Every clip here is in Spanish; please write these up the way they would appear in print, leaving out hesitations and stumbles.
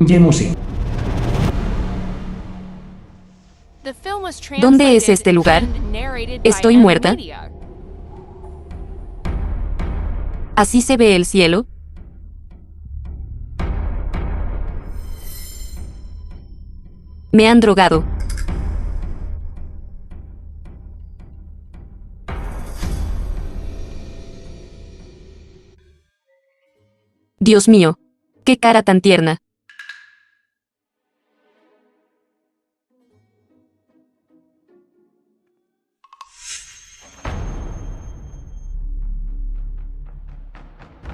Yemusin. ¿Dónde es este lugar? ¿Estoy muerta? ¿Así se ve el cielo? Me han drogado. Dios mío, qué cara tan tierna.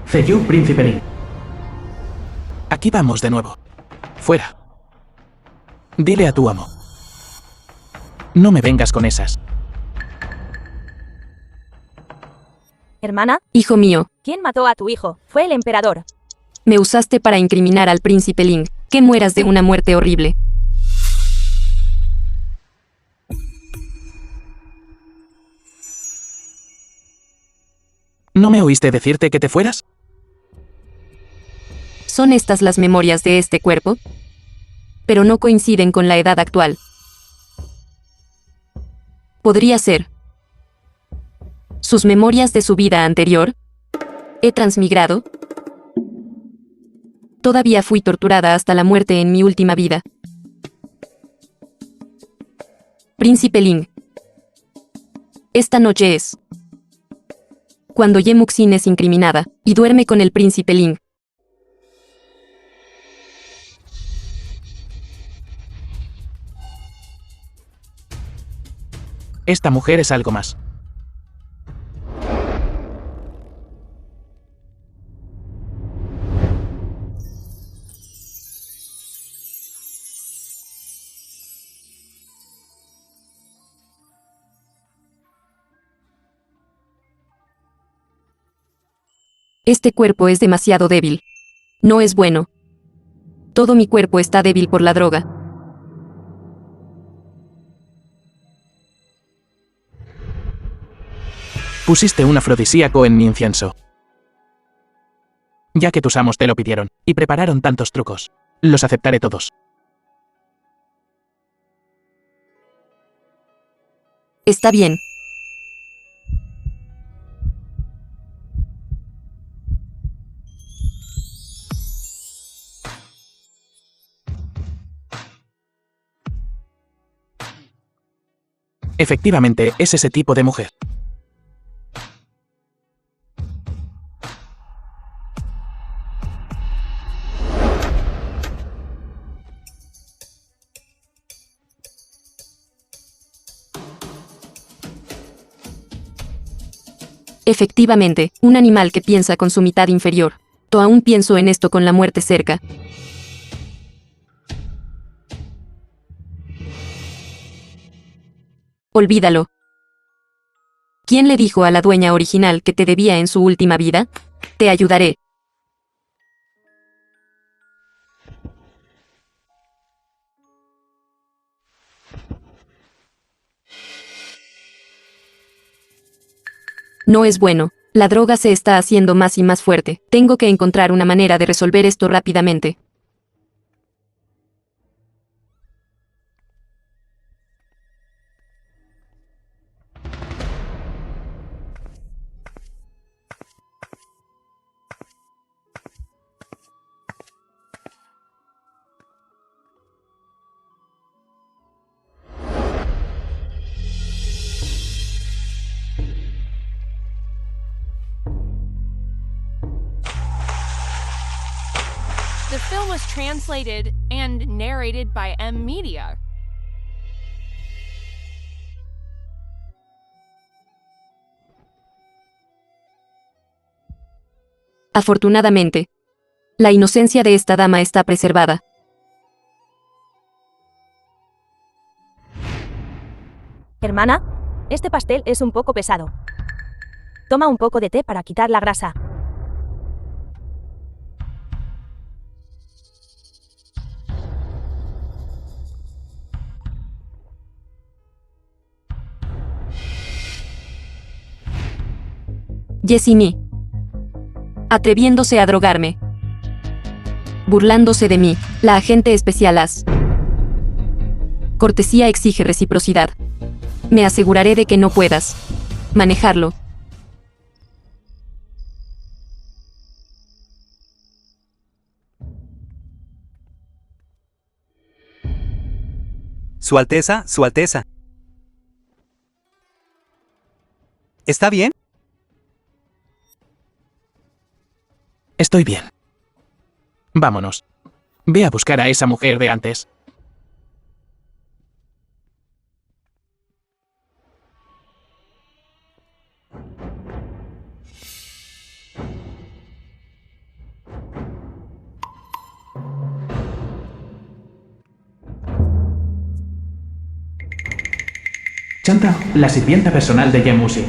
Zeyou, Príncipe Lin. Aquí vamos de nuevo. Fuera. Dile a tu amo. No me vengas con esas. Hermana, Hijo mío, ¿quién mató a tu hijo? Fue el emperador. me usaste para incriminar al príncipe Ling. Que mueras de una muerte horrible. ¿No me oíste decirte que te fueras? ¿Son estas las memorias de este cuerpo? Pero no coinciden con la edad actual. Podría ser. ¿Sus memorias de su vida anterior? ¿He transmigrado? Todavía fui torturada hasta la muerte en mi última vida. Príncipe Ling. Esta noche es cuando Yemuxin es incriminada y duerme con el príncipe Ling. Esta mujer es algo más. Este cuerpo es demasiado débil. No es bueno. Todo mi cuerpo está débil por la droga. Pusiste un afrodisíaco en mi incienso. Ya que tus amos te lo pidieron, y prepararon tantos trucos. Los aceptaré todos. Está bien. Efectivamente, es ese tipo de mujer. Efectivamente, un animal que piensa con su mitad inferior. Aún pienso en esto con la muerte cerca. Olvídalo. ¿Quién le dijo a la dueña original que te debía en su última vida? Te ayudaré. No es bueno. La droga se está haciendo más y más fuerte. Tengo que encontrar una manera de resolver esto rápidamente. The film was translated and narrated by M Media. Afortunadamente, la inocencia de esta dama está preservada. Hermana, este pastel es un poco pesado. Toma un poco de té para quitar la grasa. Jessie, atreviéndose a drogarme. Burlándose de mí, la agente especial As. Cortesía exige reciprocidad. Me aseguraré de que no puedas manejarlo. Su Alteza, Su Alteza. ¿Está bien? Estoy bien. Vámonos. Ve a buscar a esa mujer de antes. Chanta, la sirvienta personal de Yemusi.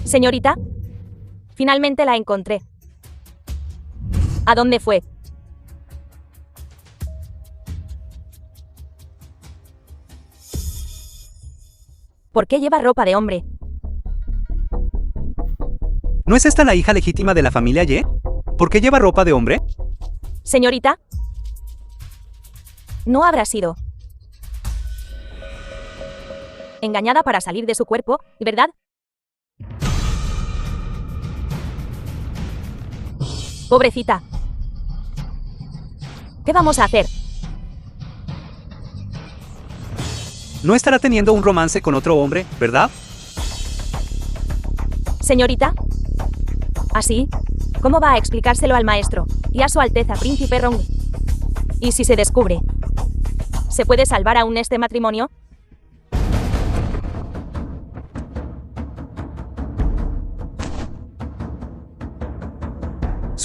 Señorita, finalmente la encontré. ¿A dónde fue? ¿Por qué lleva ropa de hombre? ¿No es esta la hija legítima de la familia Ye? ¿Por qué lleva ropa de hombre? Señorita, no habrá sido engañada para salir de su cuerpo, ¿verdad? Pobrecita. ¿Qué vamos a hacer? No estará teniendo un romance con otro hombre, ¿verdad? Señorita. ¿Así? ¿Cómo va a explicárselo al maestro y a su Alteza Príncipe Rong? ¿Y si se descubre? ¿Se puede salvar aún este matrimonio?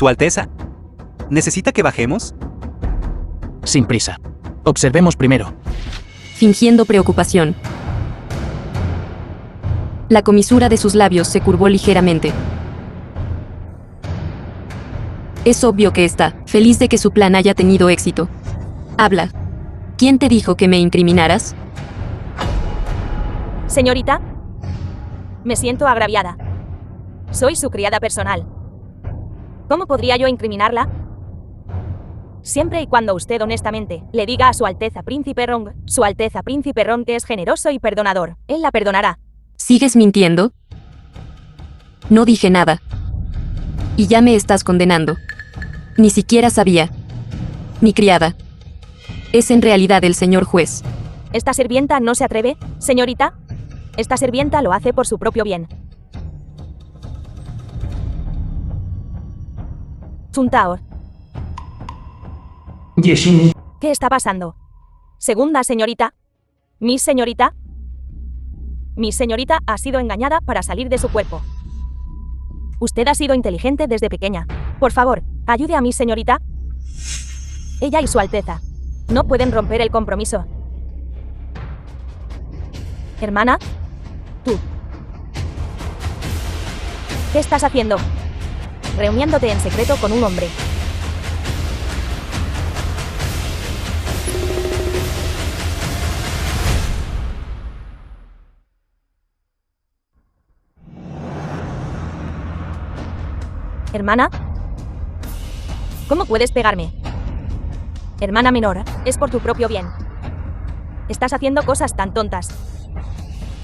Su Alteza. ¿Necesita que bajemos? Sin prisa. Observemos primero. Fingiendo preocupación. La comisura de sus labios se curvó ligeramente. Es obvio que está feliz de que su plan haya tenido éxito. Habla. ¿Quién te dijo que me incriminaras? Señorita, me siento agraviada. Soy su criada personal. ¿Cómo podría yo incriminarla? Siempre y cuando usted honestamente le diga a Su Alteza Príncipe Rong que es generoso y perdonador, él la perdonará. ¿Sigues mintiendo? No dije nada. Y ya me estás condenando. Ni siquiera sabía. Mi criada. Es en realidad el señor juez. ¿Esta sirvienta no se atreve, señorita? Esta sirvienta lo hace por su propio bien. Chuntao. Yeshini. ¿Qué está pasando? Segunda señorita. Miss señorita. Mi señorita ha sido engañada para salir de su cuerpo. Usted ha sido inteligente desde pequeña. Por favor, ayude a mi señorita. Ella y Su Alteza no pueden romper el compromiso. Hermana, tú. ¿Qué estás haciendo? Reuniéndote en secreto con un hombre. Hermana, ¿cómo puedes pegarme? Hermana menor, es por tu propio bien. Estás haciendo cosas tan tontas.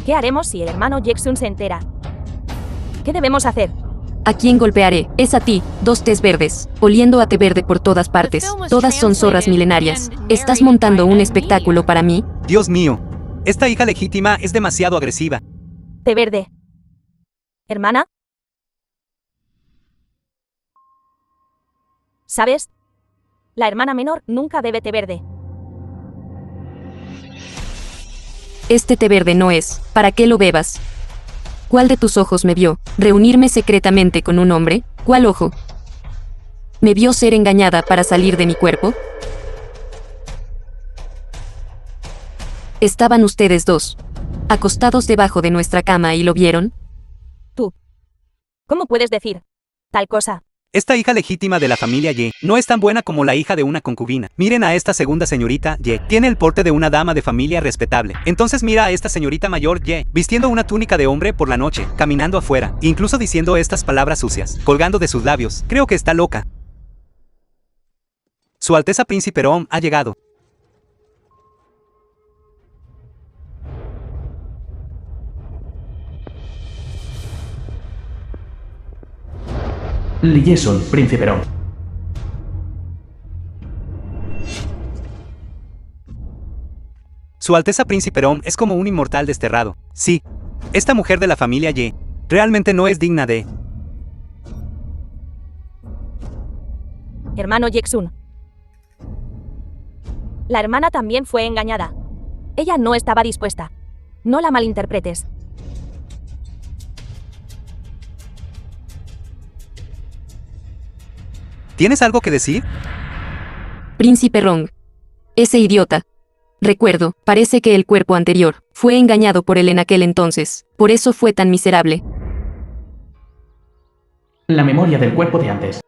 ¿Qué haremos si el hermano Jackson se entera? ¿Qué debemos hacer? ¿A quién golpearé? Es a ti, dos tés verdes, oliendo a té verde por todas partes. Todas son zorras milenarias. ¿Estás montando un espectáculo para mí? Dios mío, esta hija legítima es demasiado agresiva. Té verde. ¿Hermana? ¿Sabes? La hermana menor nunca bebe té verde. Este té verde no es, para que lo bebas. ¿Cuál de tus ojos me vio reunirme secretamente con un hombre? ¿Cuál ojo? ¿Me vio ser engañada para salir de mi cuerpo? Estaban ustedes dos, acostados debajo de nuestra cama y lo vieron. Tú. ¿Cómo puedes decir tal cosa? Esta hija legítima de la familia Ye no es tan buena como la hija de una concubina. Miren a esta segunda señorita Ye. Tiene el porte de una dama de familia respetable. Entonces mira a esta señorita mayor Ye, vistiendo una túnica de hombre por la noche, caminando afuera, incluso diciendo estas palabras sucias, colgando de sus labios. Creo que está loca. Su Alteza Príncipe Rom ha llegado. Liyesun, Príncipe Rom. Su Alteza Príncipe Rom es como un inmortal desterrado. Sí, esta mujer de la familia Ye realmente no es digna de... Hermano Yexun. La hermana también fue engañada. Ella no estaba dispuesta. No la malinterpretes. ¿Tienes algo que decir? Príncipe Rong. Ese idiota. Recuerdo, parece que el cuerpo anterior fue engañado por él en aquel entonces. Por eso fue tan miserable. La memoria del cuerpo de antes.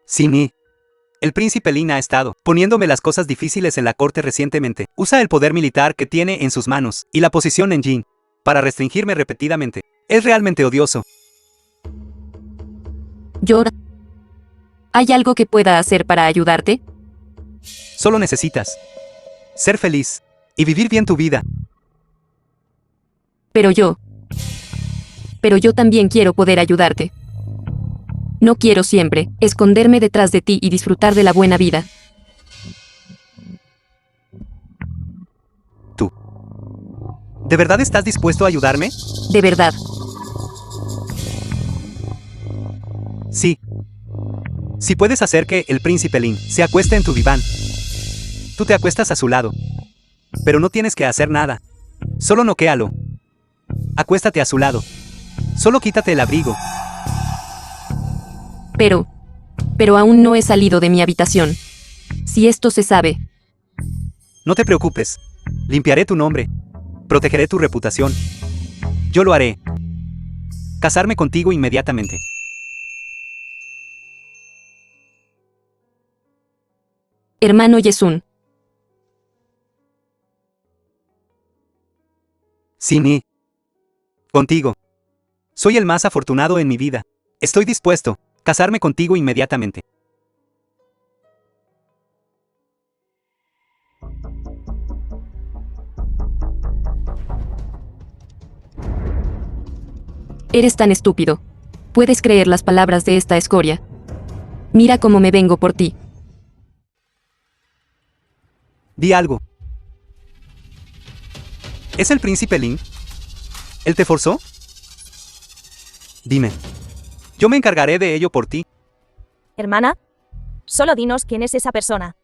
Sí, mi. El príncipe Lin ha estado poniéndome las cosas difíciles en la corte recientemente. Usa el poder militar que tiene en sus manos y la posición en Jin para restringirme repetidamente. Es realmente odioso. Llora. ¿Hay algo que pueda hacer para ayudarte? Solo necesitas ser feliz y vivir bien tu vida. Pero yo también quiero poder ayudarte. No quiero siempre esconderme detrás de ti y disfrutar de la buena vida. ¿Tú de verdad estás dispuesto a ayudarme? De verdad. Sí. Si puedes hacer que el príncipe Lin se acueste en tu diván, tú te acuestas a su lado. Pero no tienes que hacer nada. Solo noquéalo. Acuéstate a su lado. Solo quítate el abrigo. Pero aún no he salido de mi habitación. Si esto se sabe. No te preocupes. Limpiaré tu nombre. Protegeré tu reputación. Yo lo haré. Casarme contigo inmediatamente. Hermano Yesun. Sí, mi. Contigo. Soy el más afortunado en mi vida. Estoy dispuesto a casarme contigo inmediatamente. Eres tan estúpido. ¿Puedes creer las palabras de esta escoria? Mira cómo me vengo por ti. Di algo. ¿Es el príncipe Lin? ¿Él te forzó? Dime. Yo me encargaré de ello por ti. Hermana, solo dinos quién es esa persona.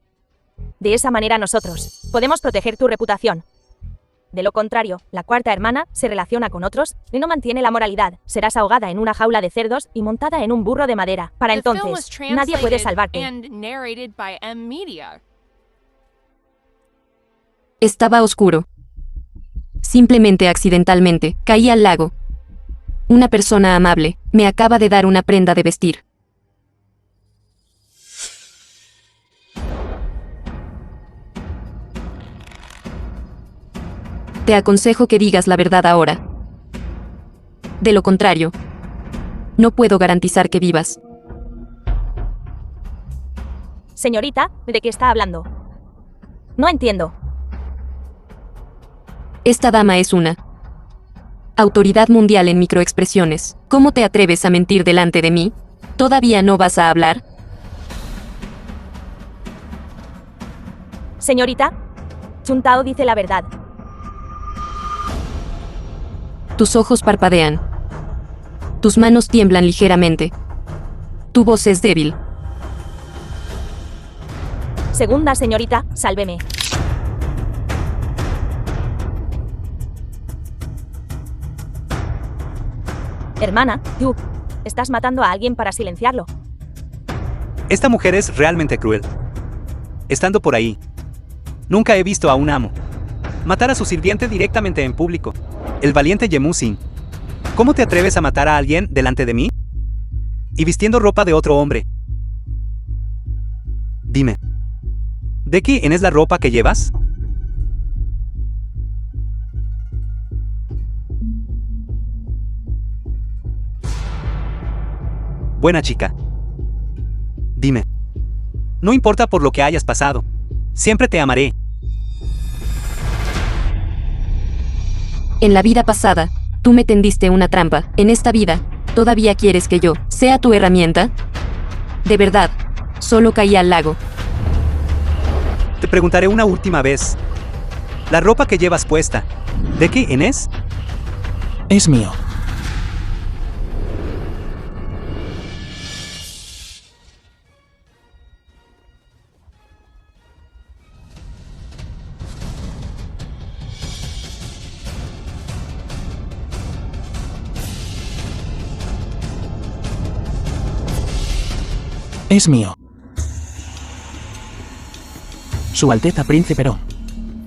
De esa manera nosotros podemos proteger tu reputación. De lo contrario, la cuarta hermana se relaciona con otros y no mantiene la moralidad. Serás ahogada en una jaula de cerdos y montada en un burro de madera. Para entonces, nadie puede salvarte. Estaba oscuro. Simplemente accidentalmente, caí al lago. Una persona amable me acaba de dar una prenda de vestir. Te aconsejo que digas la verdad ahora. De lo contrario, no puedo garantizar que vivas. Señorita, ¿de qué está hablando? No entiendo. Esta dama es una autoridad mundial en microexpresiones. ¿Cómo te atreves a mentir delante de mí? ¿Todavía no vas a hablar? Señorita, Chuntao dice la verdad. Tus ojos parpadean. Tus manos tiemblan ligeramente. Tu voz es débil. Segunda señorita, sálveme. Hermana, tú estás matando a alguien para silenciarlo. Esta mujer es realmente cruel. Estando por ahí, nunca he visto a un amo matar a su sirviente directamente en público. El valiente Yemusin ¿Cómo te atreves a matar a alguien delante de mí? Y vistiendo ropa de otro hombre. Dime, ¿de quién es la ropa que llevas? Buena chica. Dime. No importa por lo que hayas pasado. Siempre te amaré. En la vida pasada, tú me tendiste una trampa. En esta vida, ¿todavía quieres que yo sea tu herramienta? De verdad, solo caí al lago. Te preguntaré una última vez. La ropa que llevas puesta, ¿de quién es? Es mío. Es mío. Su Alteza Príncipe Ron.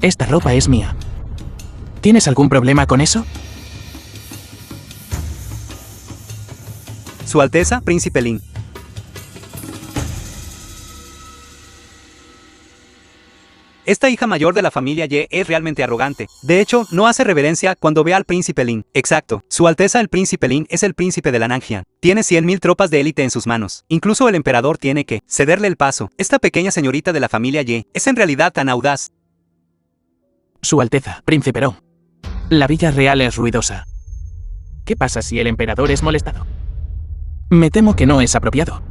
Esta ropa es mía. ¿Tienes algún problema con eso? Su Alteza, Príncipe Lin. Esta hija mayor de la familia Ye es realmente arrogante. De hecho, no hace reverencia cuando ve al Príncipe Lin. Exacto. Su Alteza el Príncipe Lin es el príncipe de la Nanjian. Tiene 100.000 tropas de élite en sus manos. Incluso el emperador tiene que cederle el paso. Esta pequeña señorita de la familia Ye es en realidad tan audaz. Su Alteza, Príncipe Ron. La villa real es ruidosa. ¿Qué pasa si el emperador es molestado? Me temo que no es apropiado.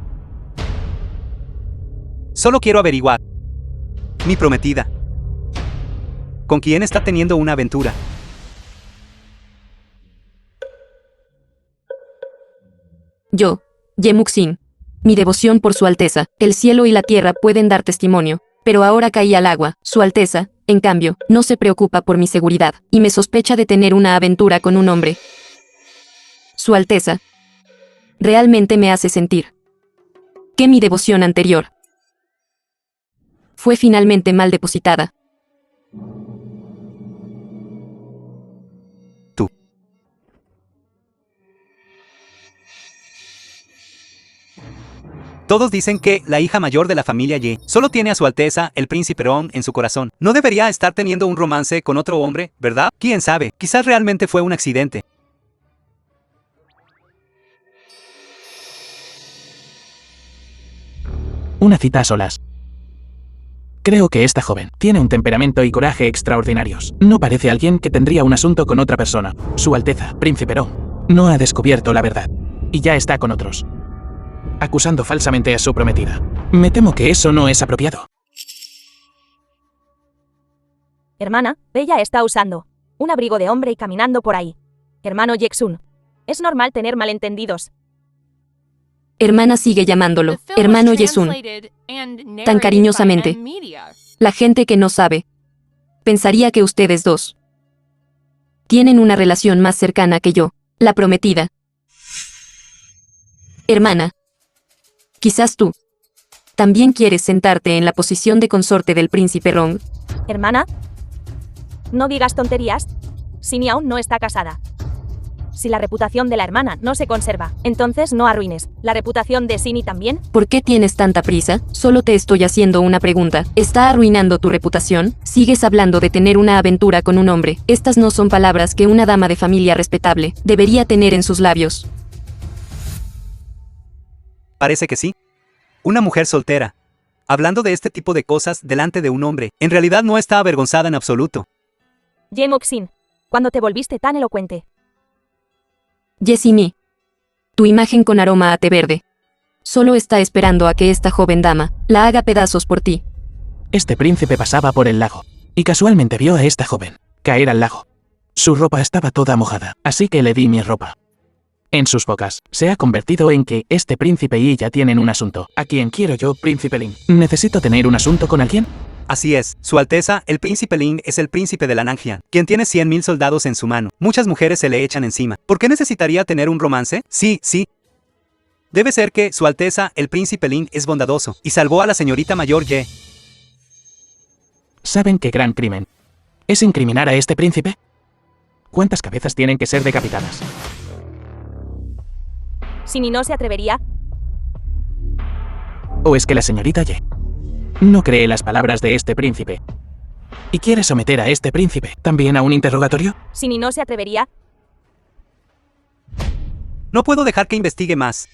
Solo quiero averiguar. Mi prometida. ¿Con quién está teniendo una aventura? Yo, Ye Muxin. Mi devoción por Su Alteza, el cielo y la tierra pueden dar testimonio, pero ahora caí al agua. Su Alteza, en cambio, no se preocupa por mi seguridad, y me sospecha de tener una aventura con un hombre. Su Alteza realmente me hace sentir que mi devoción anterior fue finalmente mal depositada. Tú. Todos dicen que la hija mayor de la familia Ye solo tiene a Su Alteza, el Príncipe Ron, en su corazón. No debería estar teniendo un romance con otro hombre, ¿verdad? ¿Quién sabe? Quizás realmente fue un accidente. Una cita a solas. Creo que esta joven tiene un temperamento y coraje extraordinarios. No parece alguien que tendría un asunto con otra persona. Su Alteza, Príncipe Ron, no ha descubierto la verdad. Y ya está con otros. Acusando falsamente a su prometida. Me temo que eso no es apropiado. Hermana, ella está usando un abrigo de hombre y caminando por ahí. Hermano Yexun. Es normal tener malentendidos. Hermana sigue llamándolo, The film was hermano Yesun, translated and tan narrated cariñosamente. by M-Media. La gente que no sabe pensaría que ustedes dos tienen una relación más cercana que yo, la prometida. Hermana, quizás tú también quieres sentarte en la posición de consorte del príncipe Ron. Hermana, no digas tonterías. Sini aún no está casada. Si la reputación de la hermana no se conserva, entonces no arruines la reputación de Sini también. ¿Por qué tienes tanta prisa? Solo te estoy haciendo una pregunta. ¿Está arruinando tu reputación? Sigues hablando de tener una aventura con un hombre. Estas no son palabras que una dama de familia respetable debería tener en sus labios. Parece que sí. Una mujer soltera, hablando de este tipo de cosas delante de un hombre, en realidad no está avergonzada en absoluto. Ye Muxin, ¿cuándo te volviste tan elocuente? Yesini, tu imagen con aroma a té verde. Solo está esperando a que esta joven dama la haga pedazos por ti. Este príncipe pasaba por el lago, y casualmente vio a esta joven caer al lago. Su ropa estaba toda mojada, así que le di mi ropa. En sus bocas, se ha convertido en que este príncipe y ella tienen un asunto. ¿A quién quiero yo, Príncipe Lin? ¿Necesito tener un asunto con alguien? Así es, Su Alteza, el Príncipe Lin es el príncipe de la Nanjian, quien tiene 100.000 soldados en su mano. Muchas mujeres se le echan encima. ¿Por qué necesitaría tener un romance? Sí. Debe ser que Su Alteza, el Príncipe Lin, es bondadoso, y salvó a la señorita mayor Ye. ¿Saben qué gran crimen es incriminar a este príncipe? ¿Cuántas cabezas tienen que ser decapitadas? Si ni no se atrevería. ¿O es que la señorita Ye no cree las palabras de este príncipe? ¿Y quiere someter a este príncipe también a un interrogatorio? Si ni no se atrevería. No puedo dejar que investigue más.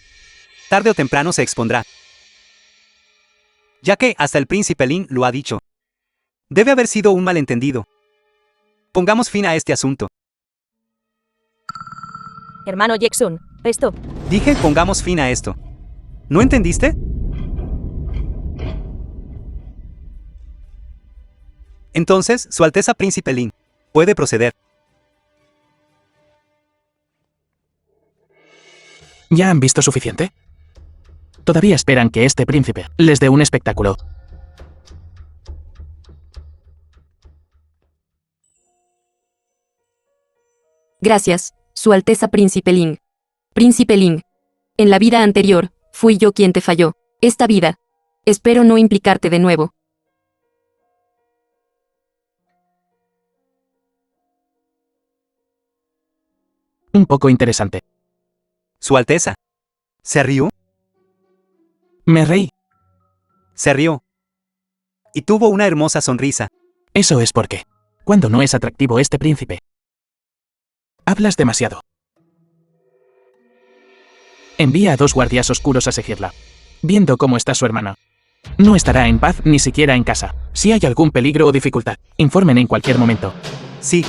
Tarde o temprano se expondrá. Ya que hasta el príncipe Lin lo ha dicho. Debe haber sido un malentendido. Pongamos fin a este asunto. Hermano Jackson, esto. Dije, pongamos fin a esto. ¿No entendiste? Entonces, Su Alteza Príncipe Lin puede proceder. ¿Ya han visto suficiente? Todavía esperan que este príncipe les dé un espectáculo. Gracias, Su Alteza Príncipe Ling. Príncipe Ling. En la vida anterior, fui yo quien te falló. Esta vida. Espero no implicarte de nuevo. Un poco interesante. Su Alteza. ¿Se rió? Me reí. Se rió. Y tuvo una hermosa sonrisa. Eso es porque, cuando no es atractivo este príncipe, hablas demasiado. Envía a 2 guardias oscuros a seguirla, viendo cómo está su hermana. No estará en paz ni siquiera en casa. Si hay algún peligro o dificultad, informen en cualquier momento. Sí.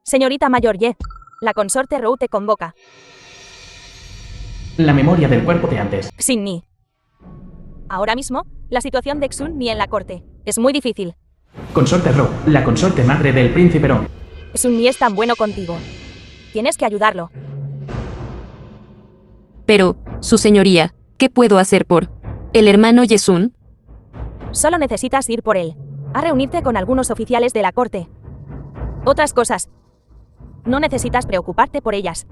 Señorita Mayor Ye, la consorte Rou te convoca. La memoria del cuerpo de antes. Sin ni. Ahora mismo, la situación de Xun Ni en la corte es muy difícil. Consorte Ro, la consorte madre del príncipe Ron. Xun Ni es tan bueno contigo. Tienes que ayudarlo. Pero, su señoría, ¿qué puedo hacer por el hermano Yesun? Solo necesitas ir por él. A reunirte con algunos oficiales de la corte. Otras cosas. No necesitas preocuparte por ellas.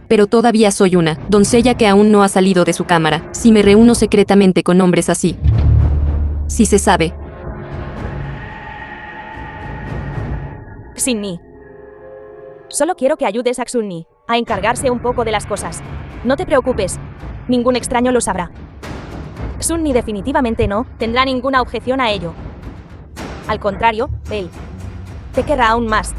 Pero todavía soy una doncella que aún no ha salido de su cámara. Si me reúno secretamente con hombres así. Si se sabe. Xin Ni. Solo quiero que ayudes a Xun Ni a encargarse un poco de las cosas. No te preocupes. Ningún extraño lo sabrá. Xun Ni definitivamente no tendrá ninguna objeción a ello. Al contrario, él te querrá aún más.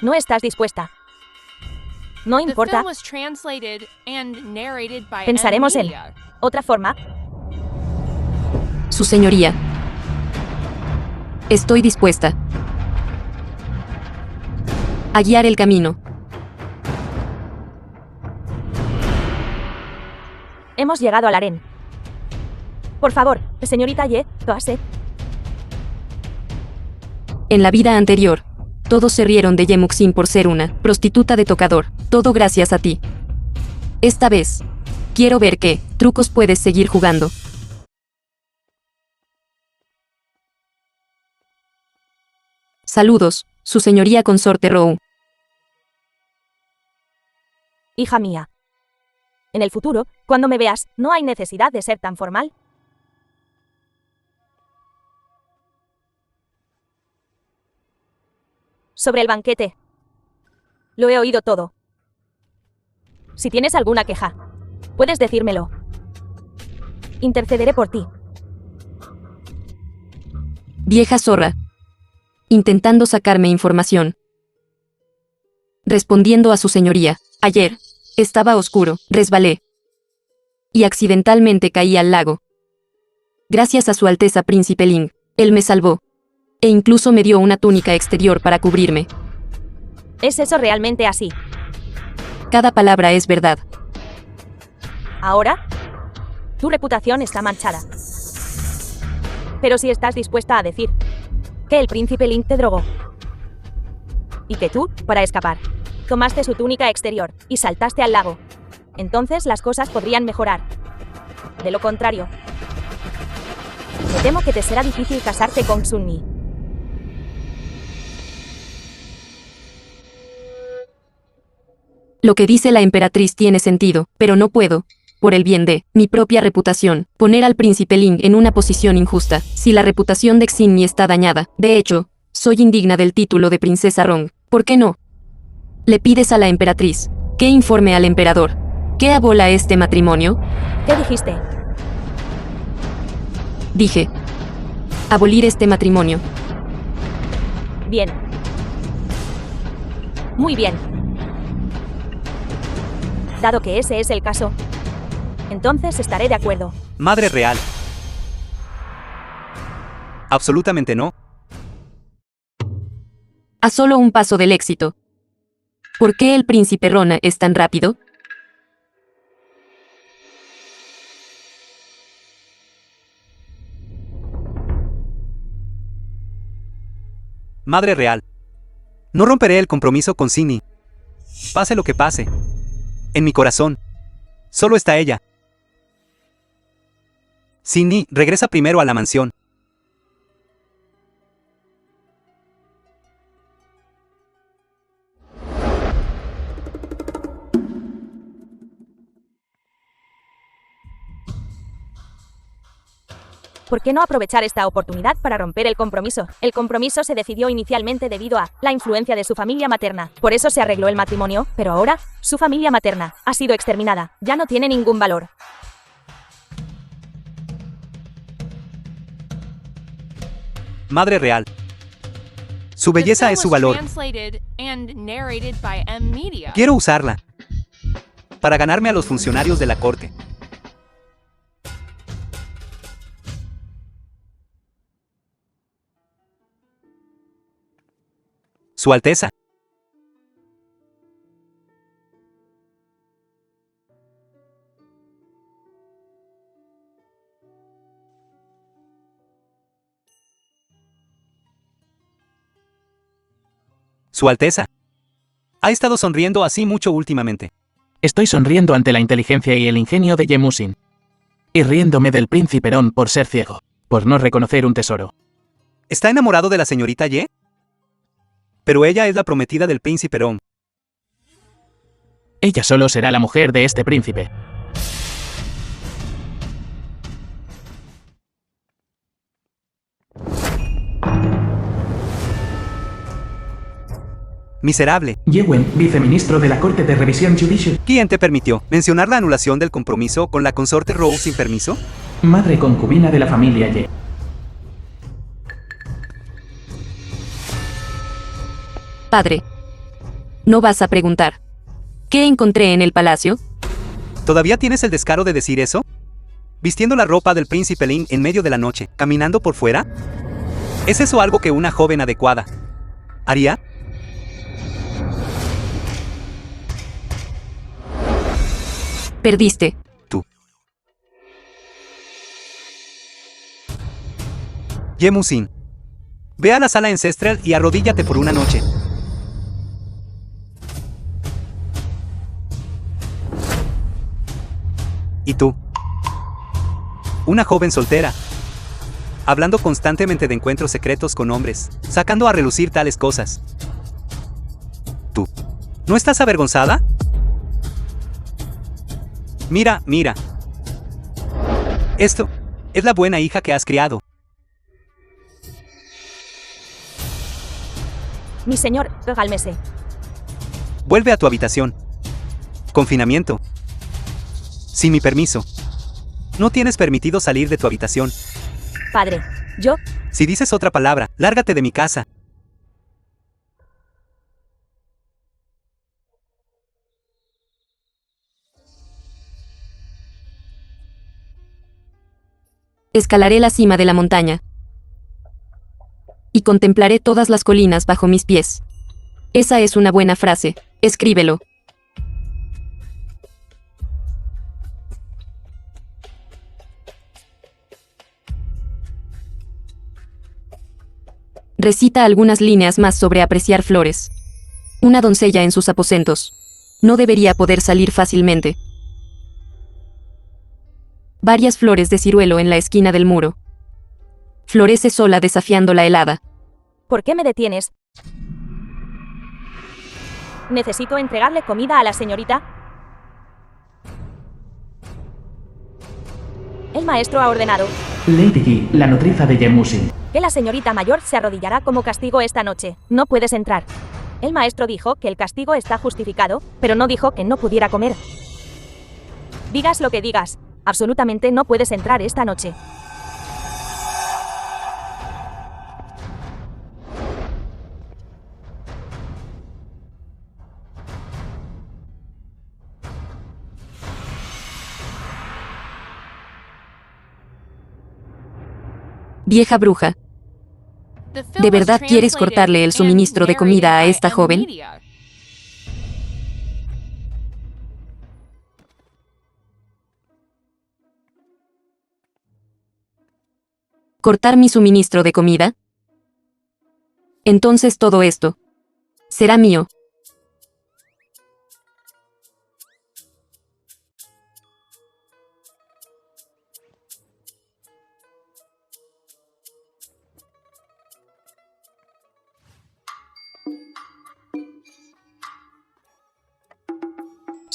No estás dispuesta. No The importa. film was translated and narrated by Pensaremos en Media. otra forma. Su señoría. Estoy dispuesta a guiar el camino. Hemos llegado al harén. Por favor, señorita Ye, Toase. En la vida anterior, todos se rieron de Ye Muxin por ser una prostituta de tocador. Todo gracias a ti. Esta vez, quiero ver qué trucos puedes seguir jugando. Saludos, su señoría consorte Rou. Hija mía. En el futuro, cuando me veas, no hay necesidad de ser tan formal. Sobre el banquete. Lo he oído todo. Si tienes alguna queja, puedes decírmelo. Intercederé por ti. Vieja zorra. Intentando sacarme información. Respondiendo a su señoría. Ayer, estaba oscuro, resbalé. Y accidentalmente caí al lago. Gracias a su Alteza Príncipe Ling, él me salvó. E incluso me dio una túnica exterior para cubrirme. ¿Es eso realmente así? Cada palabra es verdad. Ahora, tu reputación está manchada. Pero si estás dispuesta a decir que el príncipe Link te drogó y que tú, para escapar, tomaste su túnica exterior y saltaste al lago, entonces las cosas podrían mejorar. De lo contrario, me temo que te será difícil casarte con Xun Ni. Lo que dice la emperatriz tiene sentido, pero no puedo, por el bien de mi propia reputación, poner al príncipe Ling en una posición injusta. Si la reputación de Xinyi está dañada, de hecho, soy indigna del título de princesa Rong. ¿Por qué no? Le pides a la emperatriz que informe al emperador. ¿Qué abola este matrimonio? ¿Qué dijiste? Dije. Abolir este matrimonio. Bien. Muy bien. Dado que ese es el caso, entonces estaré de acuerdo. Madre real. Absolutamente no. A solo un paso del éxito. ¿Por qué el príncipe Rona es tan rápido? Madre real. No romperé el compromiso con Xinyi. Pase lo que pase. En mi corazón. Solo está ella. Xinyi, regresa primero a la mansión. ¿Por qué no aprovechar esta oportunidad para romper el compromiso? El compromiso se decidió inicialmente debido a la influencia de su familia materna. Por eso se arregló el matrimonio, pero ahora, su familia materna ha sido exterminada. Ya no tiene ningún valor. Madre real. Su The belleza film es su was valor. translated and narrated by M Media. Quiero usarla. Para ganarme a los funcionarios de la corte. Su Alteza. Su Alteza. Ha estado sonriendo así mucho últimamente. Estoy sonriendo ante la inteligencia y el ingenio de Ye Musin. Y riéndome del príncipe Ron por ser ciego, por no reconocer un tesoro. ¿Está enamorado de la señorita Ye? Pero ella es la prometida del príncipe Rong. Ella solo será la mujer de este príncipe. Miserable. Ye Wen, viceministro de la Corte de Revisión Judicial. ¿Quién te permitió mencionar la anulación del compromiso con la consorte Rose sin permiso? Madre concubina de la familia Ye. Padre. ¿No vas a preguntar? ¿Qué encontré en el palacio? ¿Todavía tienes el descaro de decir eso? ¿Vistiendo la ropa del príncipe Lin en medio de la noche, caminando por fuera? ¿Es eso algo que una joven adecuada haría? Perdiste. Tú. Ye Musin. Ve a la sala ancestral y arrodíllate por una noche. ¿Y tú? Una joven soltera. Hablando constantemente de encuentros secretos con hombres, sacando a relucir tales cosas. ¿Tú? ¿No estás avergonzada? Mira, mira. Esto es la buena hija que has criado. Mi señor, cálmese. Vuelve a tu habitación. Confinamiento. Sin mi permiso. No tienes permitido salir de tu habitación. Padre, yo, Si dices otra palabra, lárgate de mi casa. Escalaré la cima de la montaña. Y contemplaré todas las colinas bajo mis pies. Esa es una buena frase. Escríbelo. Recita algunas líneas más sobre apreciar flores. Una doncella en sus aposentos. No debería poder salir fácilmente. Varias flores de ciruelo en la esquina del muro. Florece sola desafiando la helada. ¿por qué me detienes? Necesito entregarle comida a la señorita. El maestro ha ordenado Lady Yi, la nodriza de Yemusin. que la señorita mayor se arrodillará como castigo esta noche. No puedes entrar. El maestro dijo que el castigo está justificado, pero no dijo que no pudiera comer. Digas lo que digas, absolutamente no puedes entrar esta noche. Vieja bruja, ¿De verdad quieres cortarle el suministro de comida a esta joven? ¿Cortar mi suministro de comida? Entonces todo esto será mío.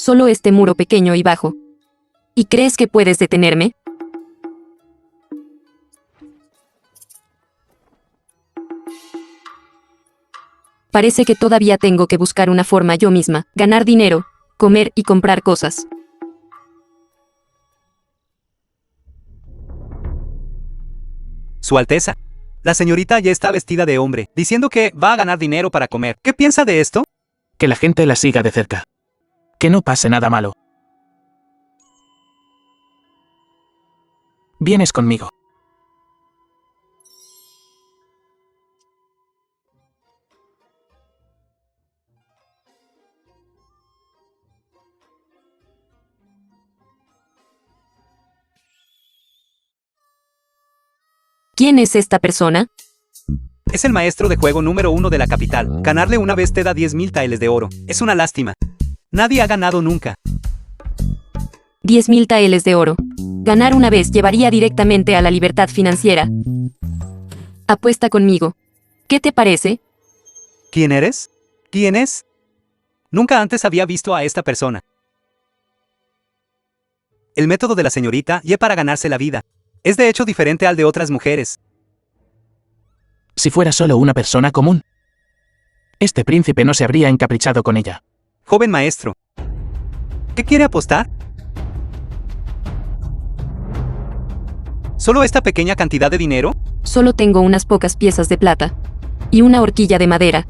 Solo este muro pequeño y bajo. ¿Y crees que puedes detenerme? Parece que todavía tengo que buscar una forma yo misma, ganar dinero, comer y comprar cosas. Su Alteza. La señorita ya está vestida de hombre, diciendo que va a ganar dinero para comer. ¿Qué piensa de esto? Que la gente la siga de cerca. Que no pase nada malo. Vienes conmigo. ¿Quién es esta persona? Es el maestro de juego número 1 de la capital. Ganarle una vez te da 10.000 taeles de oro. Es una lástima. Nadie ha ganado nunca. 10.000 taeles de oro. Ganar una vez llevaría directamente a la libertad financiera. Apuesta conmigo. ¿Qué te parece? ¿Quién eres? ¿Quién es? Nunca antes había visto a esta persona. El método de la señorita Ye para ganarse la vida es de hecho diferente al de otras mujeres. Si fuera solo una persona común, este príncipe no se habría encaprichado con ella. Joven maestro, ¿qué quiere apostar? ¿Solo esta pequeña cantidad de dinero? Solo tengo unas pocas piezas de plata. Y una horquilla de madera.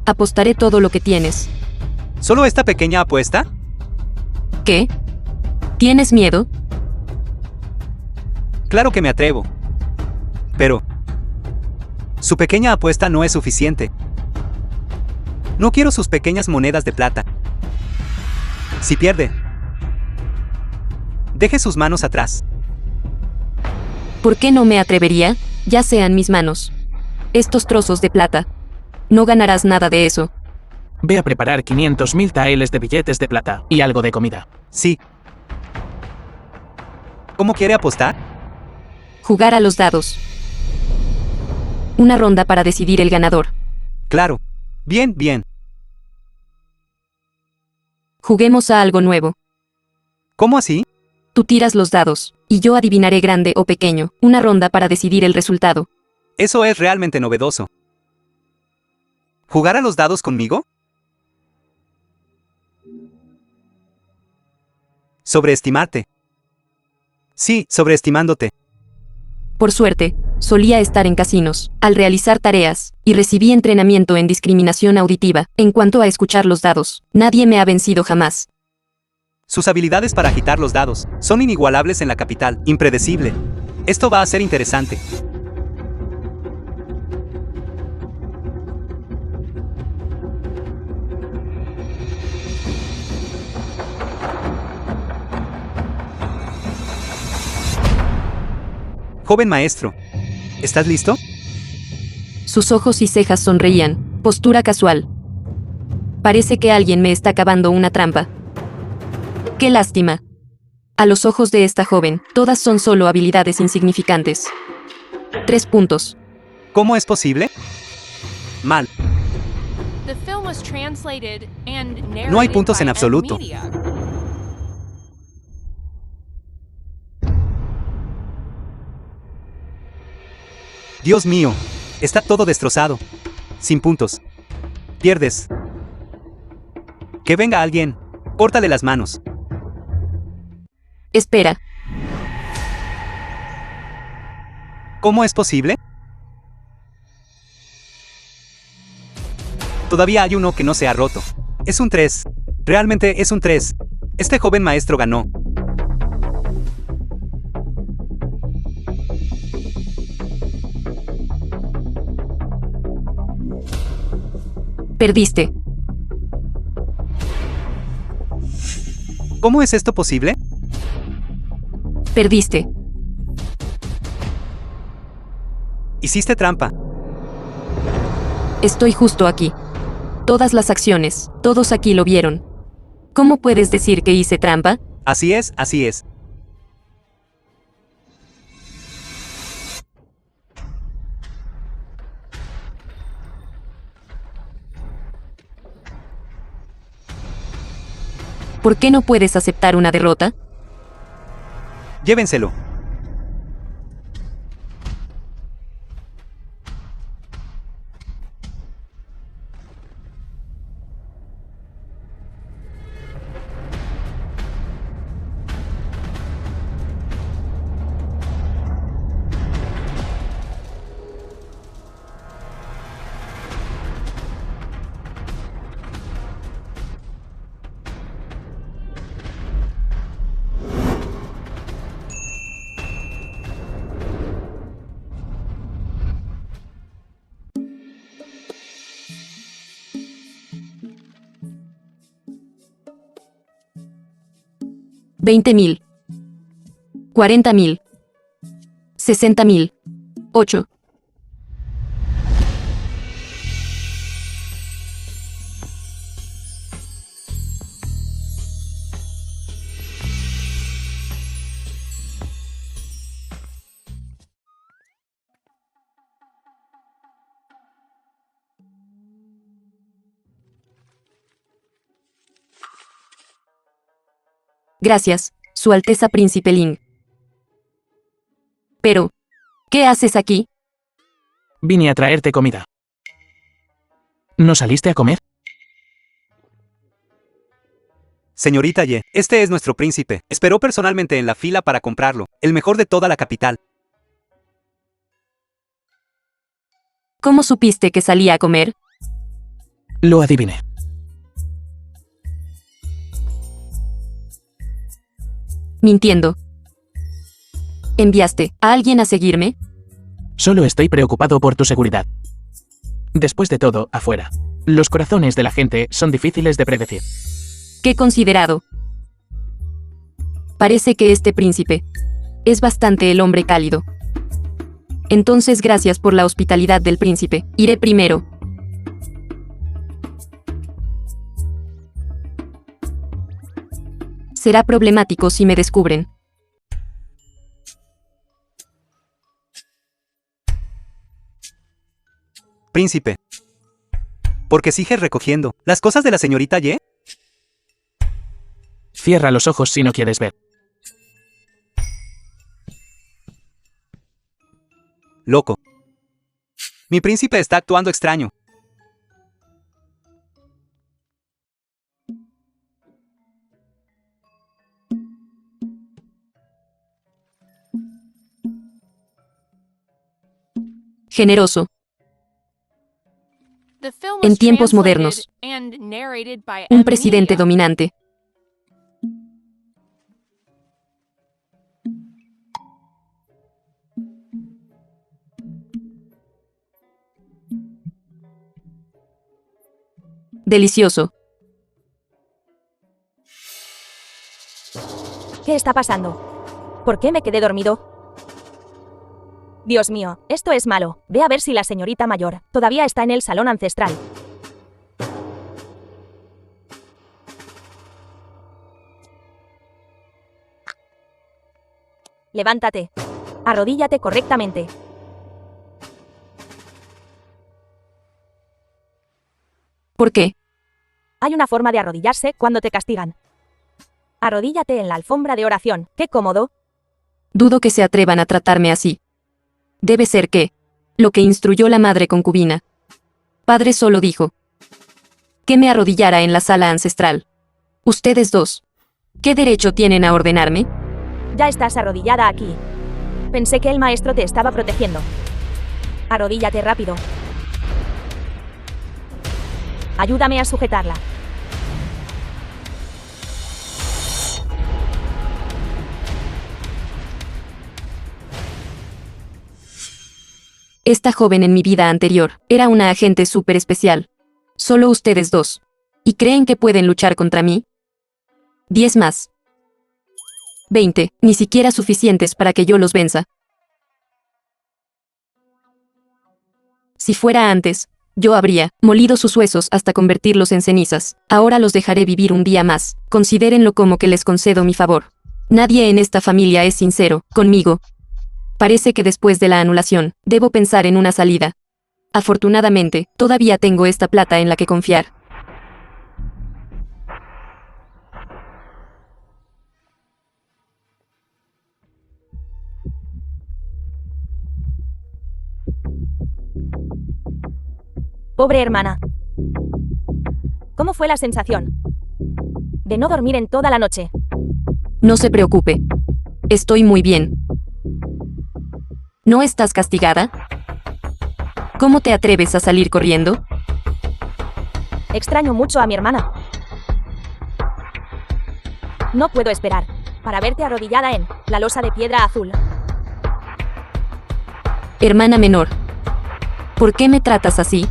Apostaré todo lo que tienes. ¿Solo esta pequeña apuesta? ¿Qué? ¿Tienes miedo? Claro que me atrevo. Pero su pequeña apuesta no es suficiente. No quiero sus pequeñas monedas de plata. Si pierde, deje sus manos atrás. ¿Por qué no me atrevería? Ya sean mis manos. Estos trozos de plata. No ganarás nada de eso. Ve a preparar 500.000 taeles de billetes de plata y algo de comida. Sí. ¿Cómo quiere apostar? Jugar a los dados. Una ronda para decidir el ganador. Claro. Bien, bien. Juguemos a algo nuevo. ¿Cómo así? Tú tiras los dados, y yo adivinaré grande o pequeño, una ronda para decidir el resultado. Eso es realmente novedoso. ¿Jugar a los dados conmigo? Sobreestimarte. Sí, sobreestimándote. Por suerte, solía estar en casinos, al realizar tareas, y recibí entrenamiento en discriminación auditiva, en cuanto a escuchar los dados. Nadie me ha vencido jamás. Sus habilidades para agitar los dados son inigualables en la capital, impredecible. Esto va a ser interesante. Joven maestro, ¿estás listo? Sus ojos y cejas sonreían, postura casual. Parece que alguien me está cavando una trampa. ¡Qué lástima! A los ojos de esta joven, todas son solo habilidades insignificantes. 3 puntos. ¿Cómo es posible? Mal. The film was translated and narrated No hay puntos by en absoluto. M-Media. Dios mío, está todo destrozado. Sin puntos. Pierdes. Que venga alguien. Córtale las manos. Espera, ¿Cómo es posible? Todavía hay uno que no se ha roto. Es un 3. Realmente es un 3. Este joven maestro ganó. perdiste. ¿Cómo es esto posible? Perdiste. Hiciste trampa. Estoy justo aquí. Todas las acciones, todos aquí lo vieron. ¿Cómo puedes decir que hice trampa? Así es, así es. ¿Por qué no puedes aceptar una derrota? Llévenselo. $20,000. $40,000. $60,000. 8. Gracias, Su Alteza Príncipe Ling. Pero, ¿qué haces aquí? Vine a traerte comida. ¿No saliste a comer? Señorita Ye, este es nuestro príncipe. Esperó personalmente en la fila para comprarlo. El mejor de toda la capital. ¿Cómo supiste que salía a comer? Lo adiviné. Mintiendo. ¿Enviaste a alguien a seguirme? Solo estoy preocupado por tu seguridad. Después de todo, afuera. Los corazones de la gente son difíciles de predecir. ¡Qué considerado! Parece que este príncipe es bastante el hombre cálido. Entonces gracias por la hospitalidad del príncipe. Iré primero. Será problemático si me descubren. Príncipe. ¿Por qué sigues recogiendo las cosas de la señorita Ye? Cierra los ojos si no quieres ver. Loco. Mi príncipe está actuando extraño. Generoso. The film En was tiempos translated modernos. and narrated by Un M-Media. presidente dominante. Delicioso. ¿Qué está pasando? ¿Por qué me quedé dormido? Dios mío, esto es malo. Ve a ver si la señorita mayor todavía está en el salón ancestral. Levántate. Arrodíllate correctamente. ¿Por qué? Hay una forma de arrodillarse cuando te castigan. Arrodíllate en la alfombra de oración. ¡Qué cómodo! Dudo que se atrevan a tratarme así. Debe ser que... lo que instruyó la madre concubina. Padre solo dijo que me arrodillara en la sala ancestral. Ustedes dos, ¿qué derecho tienen a ordenarme? Ya estás arrodillada aquí. Pensé que el maestro te estaba protegiendo. Arrodíllate rápido. Ayúdame a sujetarla. Esta joven en mi vida anterior era una agente súper especial. Solo ustedes dos. ¿Y creen que pueden luchar contra mí? 10 más. 20, ni siquiera suficientes para que yo los venza. Si fuera antes, yo habría molido sus huesos hasta convertirlos en cenizas. Ahora los dejaré vivir un día más. Considérenlo como que les concedo mi favor. Nadie en esta familia es sincero conmigo. Parece que después de la anulación, debo pensar en una salida. Afortunadamente, todavía tengo esta plata en la que confiar. Pobre hermana. ¿Cómo fue la sensación de no dormir en toda la noche? No se preocupe. Estoy muy bien. ¿No estás castigada? ¿Cómo te atreves a salir corriendo? Extraño mucho a mi hermana. No puedo esperar para verte arrodillada en la losa de piedra azul. Hermana menor, ¿por qué me tratas así?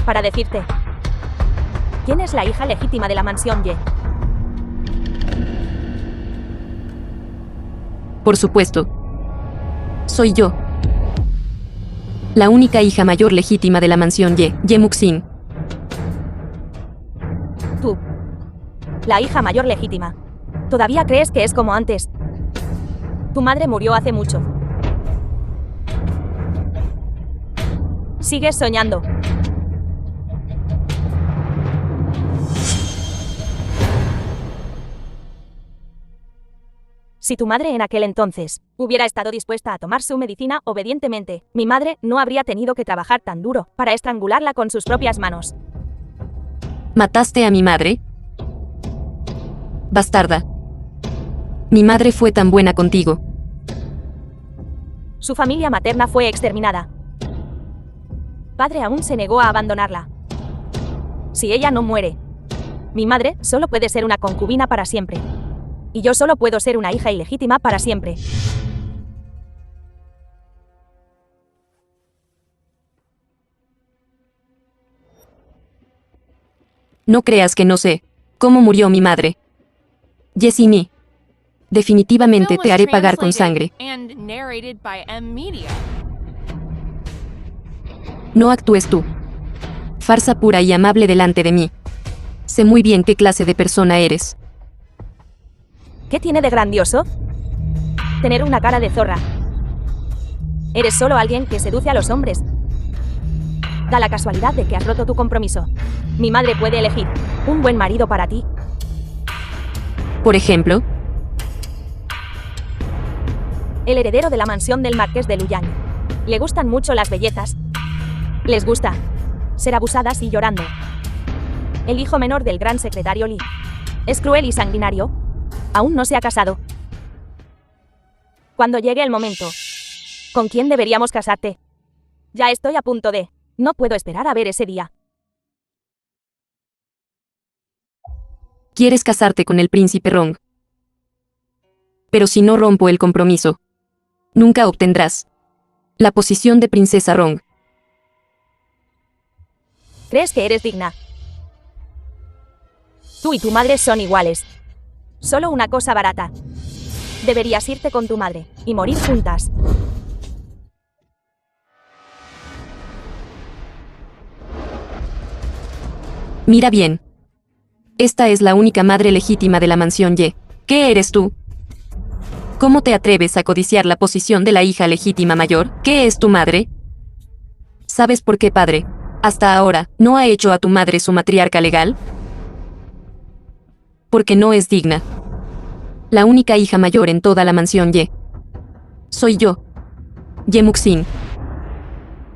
Para decirte, ¿quién es la hija legítima de la mansión Ye? Por supuesto. Soy yo. La única hija mayor legítima de la mansión Ye, Ye Muxin. Tú, la hija mayor legítima. ¿Todavía crees que es como antes? Tu madre murió hace mucho. Sigues soñando. Si tu madre en aquel entonces hubiera estado dispuesta a tomar su medicina obedientemente, mi madre no habría tenido que trabajar tan duro para estrangularla con sus propias manos. ¿Mataste a mi madre? Bastarda. Mi madre fue tan buena contigo. Su familia materna fue exterminada. Padre aún se negó a abandonarla. Si ella no muere, mi madre solo puede ser una concubina para siempre. Y yo solo puedo ser una hija ilegítima para siempre. No creas que no sé cómo murió mi madre. Yesini. Definitivamente te haré pagar con sangre. No actúes tú. Farsa pura y amable delante de mí. Sé muy bien qué clase de persona eres. ¿Qué tiene de grandioso? Tener una cara de zorra. Eres solo alguien que seduce a los hombres. Da la casualidad de que has roto tu compromiso. Mi madre puede elegir un buen marido para ti. Por ejemplo, el heredero de la mansión del marqués de Luyang. Le gustan mucho las bellezas. Les gusta ser abusadas y llorando. El hijo menor del gran secretario Li. Es cruel y sanguinario. Aún no se ha casado. Cuando llegue el momento, ¿con quién deberíamos casarte? Ya estoy a punto de... No puedo esperar a ver ese día. Quieres casarte con el príncipe Rong. Pero si no rompo el compromiso, nunca obtendrás la posición de princesa Rong. ¿Crees que eres digna? Tú y tu madre son iguales. Solo una cosa barata. Deberías irte con tu madre y morir juntas. Mira bien. Esta es la única madre legítima de la mansión Ye. ¿Qué eres tú? ¿Cómo te atreves a codiciar la posición de la hija legítima mayor? ¿Qué es tu madre? ¿Sabes por qué, padre? Hasta ahora, ¿no ha hecho a tu madre su matriarca legal? Porque no es digna. La única hija mayor en toda la mansión Ye. Soy yo. Ye Muxin.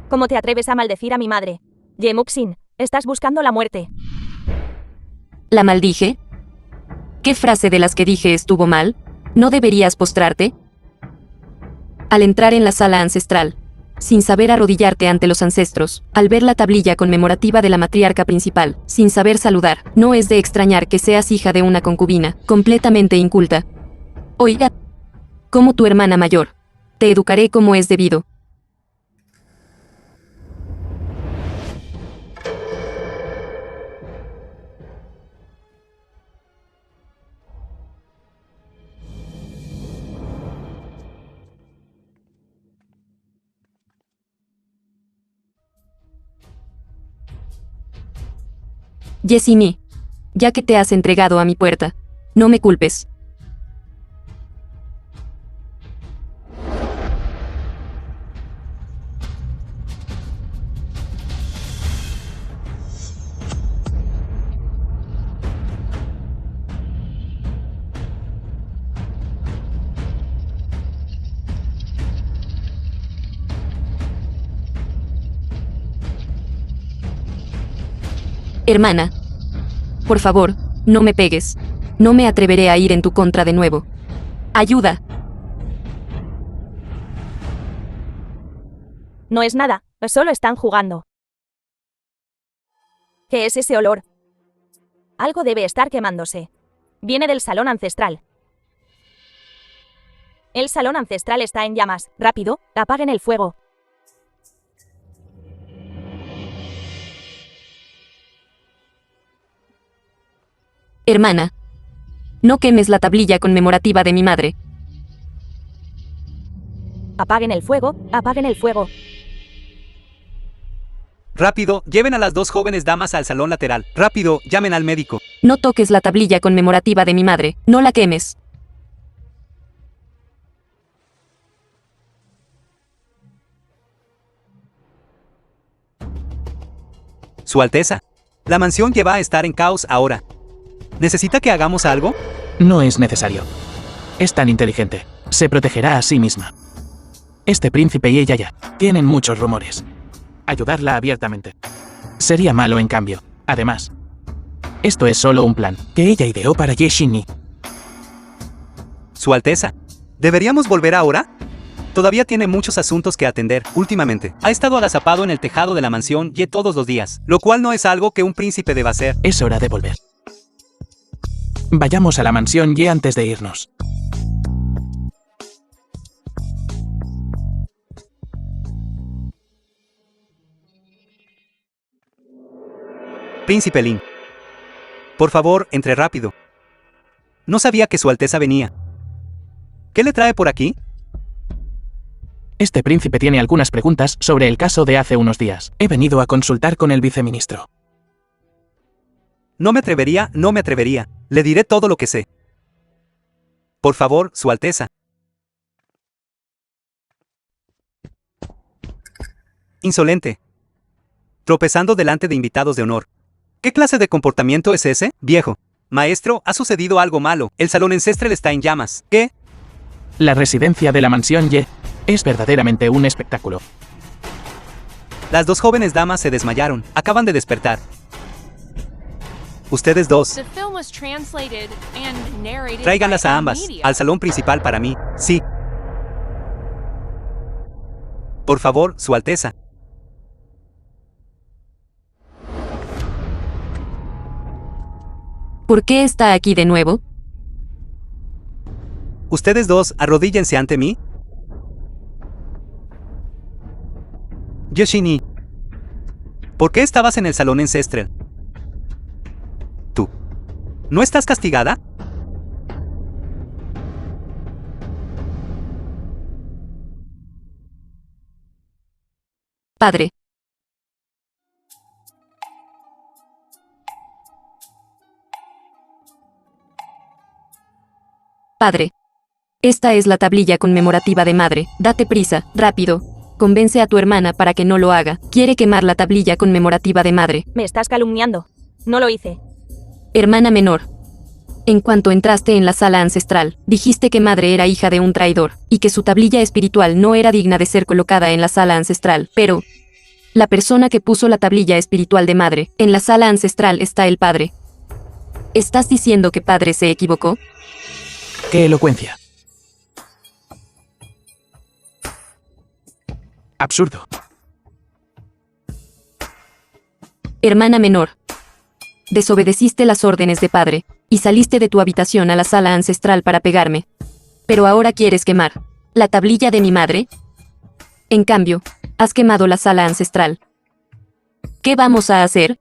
¿Cómo te atreves a maldecir a mi madre? Ye Muxin, estás buscando la muerte. ¿La maldije? ¿Qué frase de las que dije estuvo mal? ¿No deberías postrarte? Al entrar en la sala ancestral, sin saber arrodillarte ante los ancestros, al ver la tablilla conmemorativa de la matriarca principal, sin saber saludar, no es de extrañar que seas hija de una concubina, completamente inculta. Oiga, como tu hermana mayor, te educaré como es debido. Yesini, ya que te has entregado a mi puerta, no me culpes. Hermana, por favor, no me pegues. No me atreveré a ir en tu contra de nuevo. ¡Ayuda! No es nada, solo están jugando. ¿Qué es ese olor? Algo debe estar quemándose. Viene del salón ancestral. El salón ancestral está en llamas. Rápido, apaguen el fuego. Hermana, no quemes la tablilla conmemorativa de mi madre. Apaguen el fuego, apaguen el fuego. Rápido, lleven a las dos jóvenes damas al salón lateral. Rápido, llamen al médico. No toques la tablilla conmemorativa de mi madre, no la quemes. Su Alteza. La mansión ya va a estar en caos ahora. ¿Necesita que hagamos algo? No es necesario. Es tan inteligente. Se protegerá a sí misma. Este príncipe y ella ya tienen muchos rumores. Ayudarla abiertamente. Sería malo en cambio. Además, esto es solo un plan que ella ideó para Yeshini. Su Alteza. ¿Deberíamos volver ahora? Todavía tiene muchos asuntos que atender. Últimamente, ha estado agazapado en el tejado de la mansión Ye todos los días, lo cual no es algo que un príncipe deba hacer. Es hora de volver. Vayamos a la mansión Ye antes de irnos. Príncipe Lin. Por favor, entre rápido. No sabía que Su Alteza venía. ¿Qué le trae por aquí? Este príncipe tiene algunas preguntas sobre el caso de hace unos días. He venido a consultar con el viceministro. No me atrevería. Le diré todo lo que sé. Por favor, Su Alteza. Insolente. Tropezando delante de invitados de honor. ¿Qué clase de comportamiento es ese, viejo? Maestro, ha sucedido algo malo. El salón ancestral está en llamas. ¿Qué? La residencia de la mansión Ye es verdaderamente un espectáculo. Las dos jóvenes damas se desmayaron. Acaban de despertar. Ustedes dos. The film was translated and narrated Tráiganlas by a ambas, Media. al salón principal para mí. Sí. Por favor, Su Alteza. ¿Por qué está aquí de nuevo? Ustedes dos, arrodíllense ante mí. Yoshini. ¿Por qué estabas en el salón ancestral? ¿Tú? ¿No estás castigada? Padre. Padre. Esta es la tablilla conmemorativa de madre. Date prisa, rápido. Convence a tu hermana para que no lo haga. Quiere quemar la tablilla conmemorativa de madre. Me estás calumniando. No lo hice. Hermana menor. En cuanto entraste en la sala ancestral, dijiste que madre era hija de un traidor, y que su tablilla espiritual no era digna de ser colocada en la sala ancestral, pero la persona que puso la tablilla espiritual de madre, en la sala ancestral está el padre. ¿Estás diciendo que padre se equivocó? ¡Qué elocuencia! Absurdo. Hermana menor. Desobedeciste las órdenes de padre, y saliste de tu habitación a la sala ancestral para pegarme. Pero ahora quieres quemar la tablilla de mi madre. En cambio, has quemado la sala ancestral. ¿Qué vamos a hacer?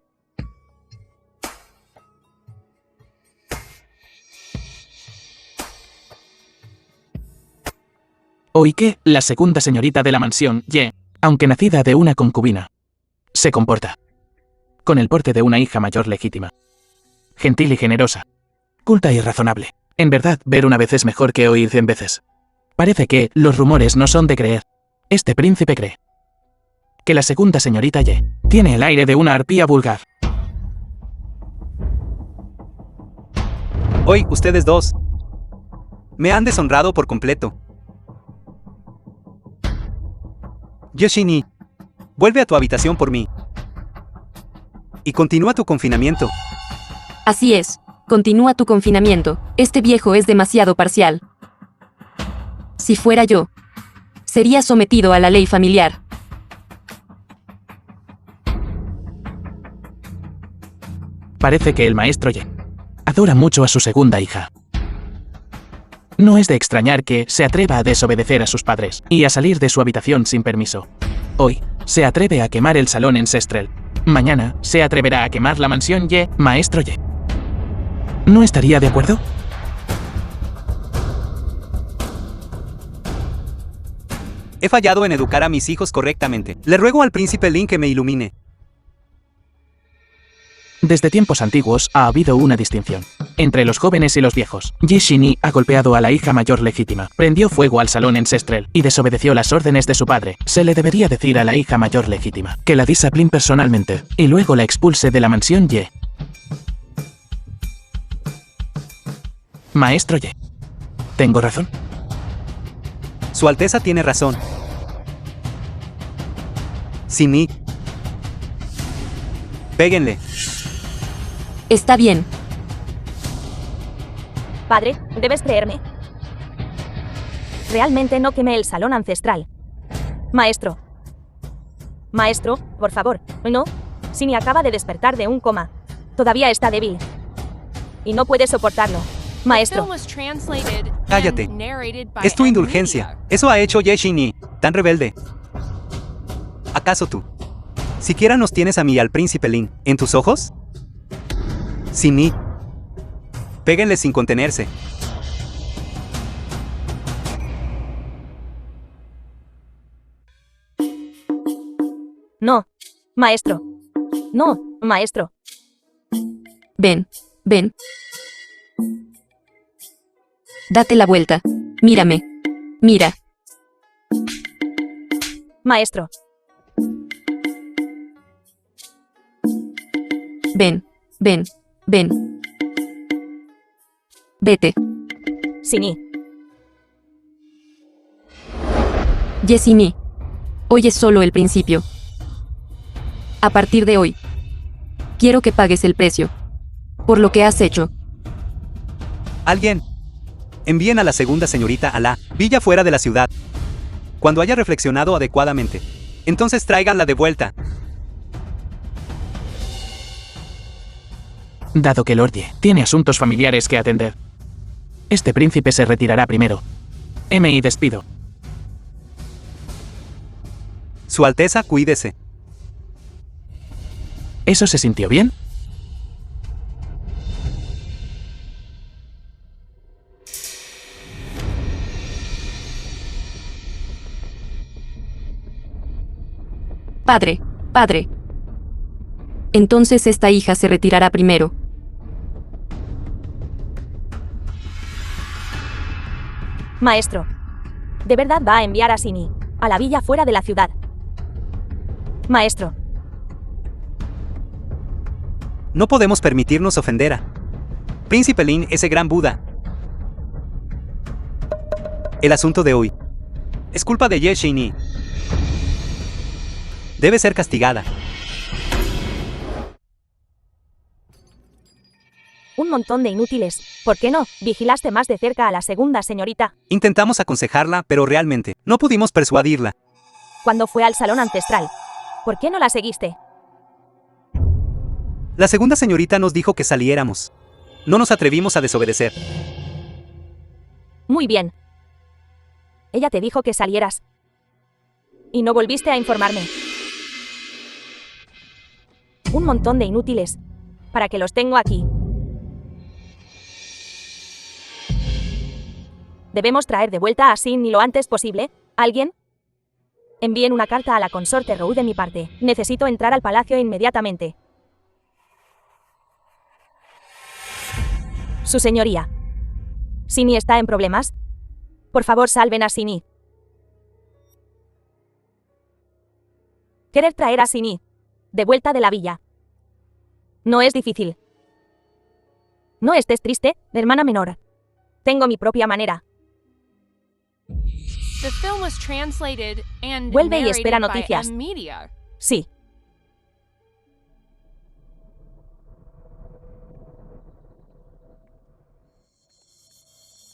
Oí que la segunda señorita de la mansión, Ye, aunque nacida de una concubina, se comporta con el porte de una hija mayor legítima. Gentil y generosa. Culta y razonable. En verdad, ver una vez es mejor que oír 100 veces. Parece que los rumores no son de creer. Este príncipe cree que la segunda señorita Ye tiene el aire de una arpía vulgar. Hoy, ustedes dos me han deshonrado por completo. Yoshini, vuelve a tu habitación por mí. Y continúa tu confinamiento. Así es, continúa tu confinamiento. Este viejo es demasiado parcial. Si fuera yo, sería sometido a la ley familiar. Parece que el maestro Ye adora mucho a su segunda hija. No es de extrañar que se atreva a desobedecer a sus padres y a salir de su habitación sin permiso. Hoy, se atreve a quemar el salón ancestral. Mañana, se atreverá a quemar la mansión Ye, maestro Ye. ¿No estaría de acuerdo? He fallado en educar a mis hijos correctamente. Le ruego al príncipe Lin que me ilumine. Desde tiempos antiguos ha habido una distinción entre los jóvenes y los viejos. Ye Shini ha golpeado a la hija mayor legítima, prendió fuego al salón ancestral y desobedeció las órdenes de su padre. Se le debería decir a la hija mayor legítima que la discipline personalmente y luego la expulse de la mansión Ye. Maestro Ye, ¿tengo razón? Su Alteza tiene razón. Sini. Péguenle. Está bien. Padre, debes creerme. Realmente no quemé el salón ancestral. Maestro. Maestro, por favor, no. Sini acaba de despertar de un coma. Todavía está débil. Y no puede soportarlo. Maestro. Cállate. Es tu indulgencia. Eso ha hecho Ye Shini, tan rebelde. ¿Acaso tú siquiera nos tienes a mí y al príncipe Lin en tus ojos? Sini. Péguenle sin contenerse. No. Maestro. No, maestro. Ven, ven. Date la vuelta. Mírame. Mira. Maestro. Ven, ven, ven. Vete. Sini. Yesini. Hoy es solo el principio. A partir de hoy, quiero que pagues el precio por lo que has hecho. Alguien. Envíen a la segunda señorita a la villa fuera de la ciudad. Cuando haya reflexionado adecuadamente, entonces tráiganla de vuelta. Dado que Lord Ye tiene asuntos familiares que atender, este príncipe se retirará primero. Y despido. Su Alteza, cuídese. ¿Eso se sintió bien? Padre, padre. Entonces esta hija se retirará primero. Maestro. ¿De verdad va a enviar a Sini a la villa fuera de la ciudad. Maestro. No podemos permitirnos ofender a Príncipe Lin, ese gran Buda. El asunto de hoy es culpa de Ye Xinyi. Debe ser castigada. Un montón de inútiles. ¿Por qué no vigilaste más de cerca a la segunda señorita Intentamos aconsejarla, pero realmente no pudimos persuadirla. cuando fue al salón ancestral? ¿Por qué no la seguiste? La segunda señorita nos dijo que saliéramos. No nos atrevimos a desobedecer. Muy bien. Ella te dijo que salieras. Y no volviste a informarme. Un montón de inútiles. ¿Para qué los tengo aquí? Debemos traer de vuelta a Xin y lo antes posible. ¿Alguien? Envíen una carta a la consorte Rou de mi parte. Necesito entrar al palacio inmediatamente. Su señoría. ¿Sini está en problemas? Por favor, salven a Sini. Querer traer a Sini de vuelta de la villa. No es difícil. No estés triste, hermana menor. Tengo mi propia manera. The film was translated and Vuelve y espera narrated by noticias. M-Media. Sí.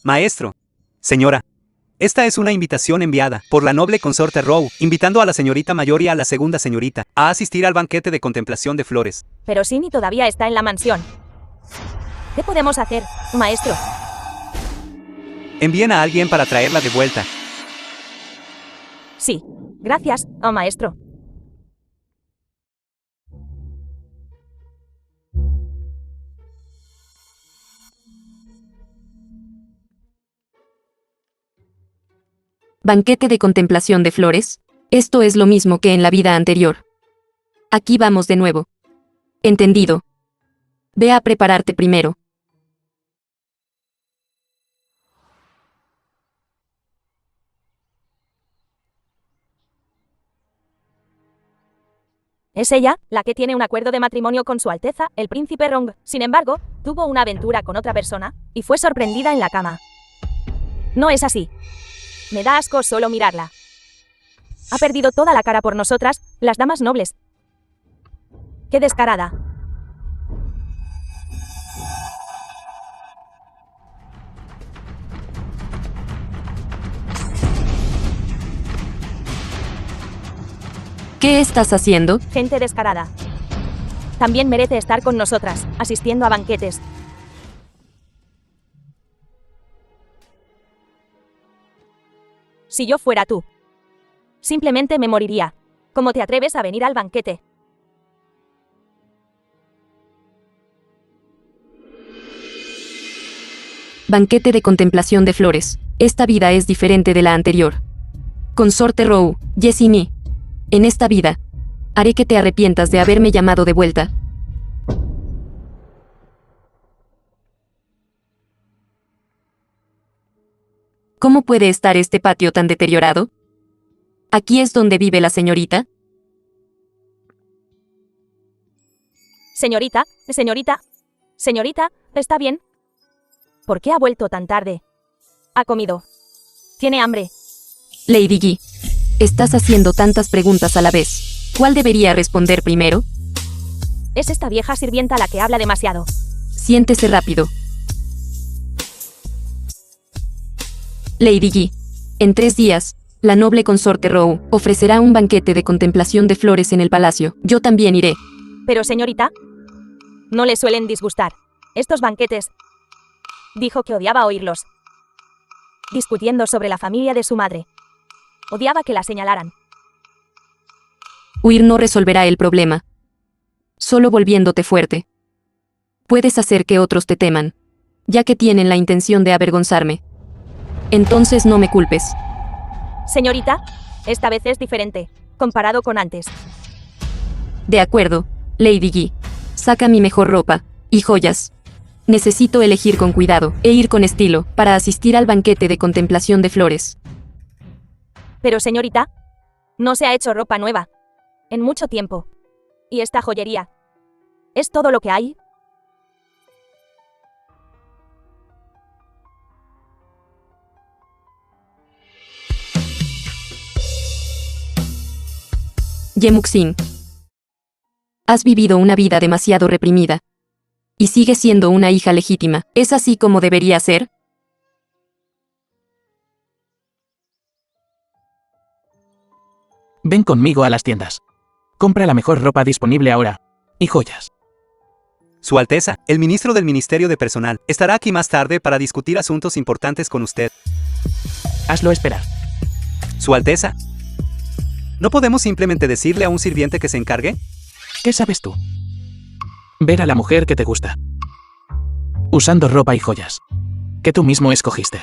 Maestro. Señora. Esta es una invitación enviada por la noble consorte Rou, invitando a la señorita mayor y a la segunda señorita a asistir al banquete de contemplación de flores. Pero Sini todavía está en la mansión. ¿Qué podemos hacer, maestro? Envíen a alguien para traerla de vuelta. Sí. Gracias, oh maestro. Banquete de contemplación de flores. Esto es lo mismo que en la vida anterior. Aquí vamos de nuevo. Entendido. Ve a prepararte primero. Es ella, la que tiene un acuerdo de matrimonio con su Alteza, el príncipe Rong. Sin embargo, tuvo una aventura con otra persona, y fue sorprendida en la cama. No es así. Me da asco solo mirarla. Ha perdido toda la cara por nosotras, las damas nobles. ¡Qué descarada! ¿Qué estás haciendo? Gente descarada. También merece estar con nosotras, asistiendo a banquetes. Si yo fuera tú, simplemente me moriría. ¿Cómo te atreves a venir al banquete? Banquete de contemplación de flores. Esta vida es diferente de la anterior. Consorte Rou, Yesini. En esta vida, haré que te arrepientas de haberme llamado de vuelta. ¿Cómo puede estar este patio tan deteriorado? ¿Aquí es donde vive la señorita? Señorita, señorita, ¿está bien? ¿Por qué ha vuelto tan tarde? ¿Ha comido? ¿Tiene hambre? Lady Yi, estás haciendo tantas preguntas a la vez. ¿Cuál debería responder primero? Es esta vieja sirvienta la que habla demasiado. Siéntese rápido. Lady Yi, en 3 días, la noble consorte Rou ofrecerá un banquete de contemplación de flores en el palacio. Yo también iré. Pero señorita, no le suelen disgustar estos banquetes. Dijo que odiaba oírlos. Discutiendo sobre la familia de su madre. Odiaba que la señalaran. Huir no resolverá el problema. Solo volviéndote fuerte. Puedes hacer que otros te teman, ya que tienen la intención de avergonzarme. Entonces no me culpes. Señorita, esta vez es diferente, comparado con antes. De acuerdo, Lady Yi. Saca mi mejor ropa y joyas. Necesito elegir con cuidado e ir con estilo para asistir al banquete de contemplación de flores. Pero señorita, no se ha hecho ropa nueva en mucho tiempo. ¿Y esta joyería? ¿Es todo lo que hay? Ye Muxin. Has vivido una vida demasiado reprimida. Y sigues siendo una hija legítima. ¿Es así como debería ser? Ven conmigo a las tiendas. Compra la mejor ropa disponible ahora. Y joyas. Su Alteza, el ministro del Ministerio de Personal, estará aquí más tarde para discutir asuntos importantes con usted. Hazlo esperar. Su Alteza. ¿No podemos simplemente decirle a un sirviente que se encargue? ¿Qué sabes tú? Ver a la mujer que te gusta. Usando ropa y joyas. Que tú mismo escogiste.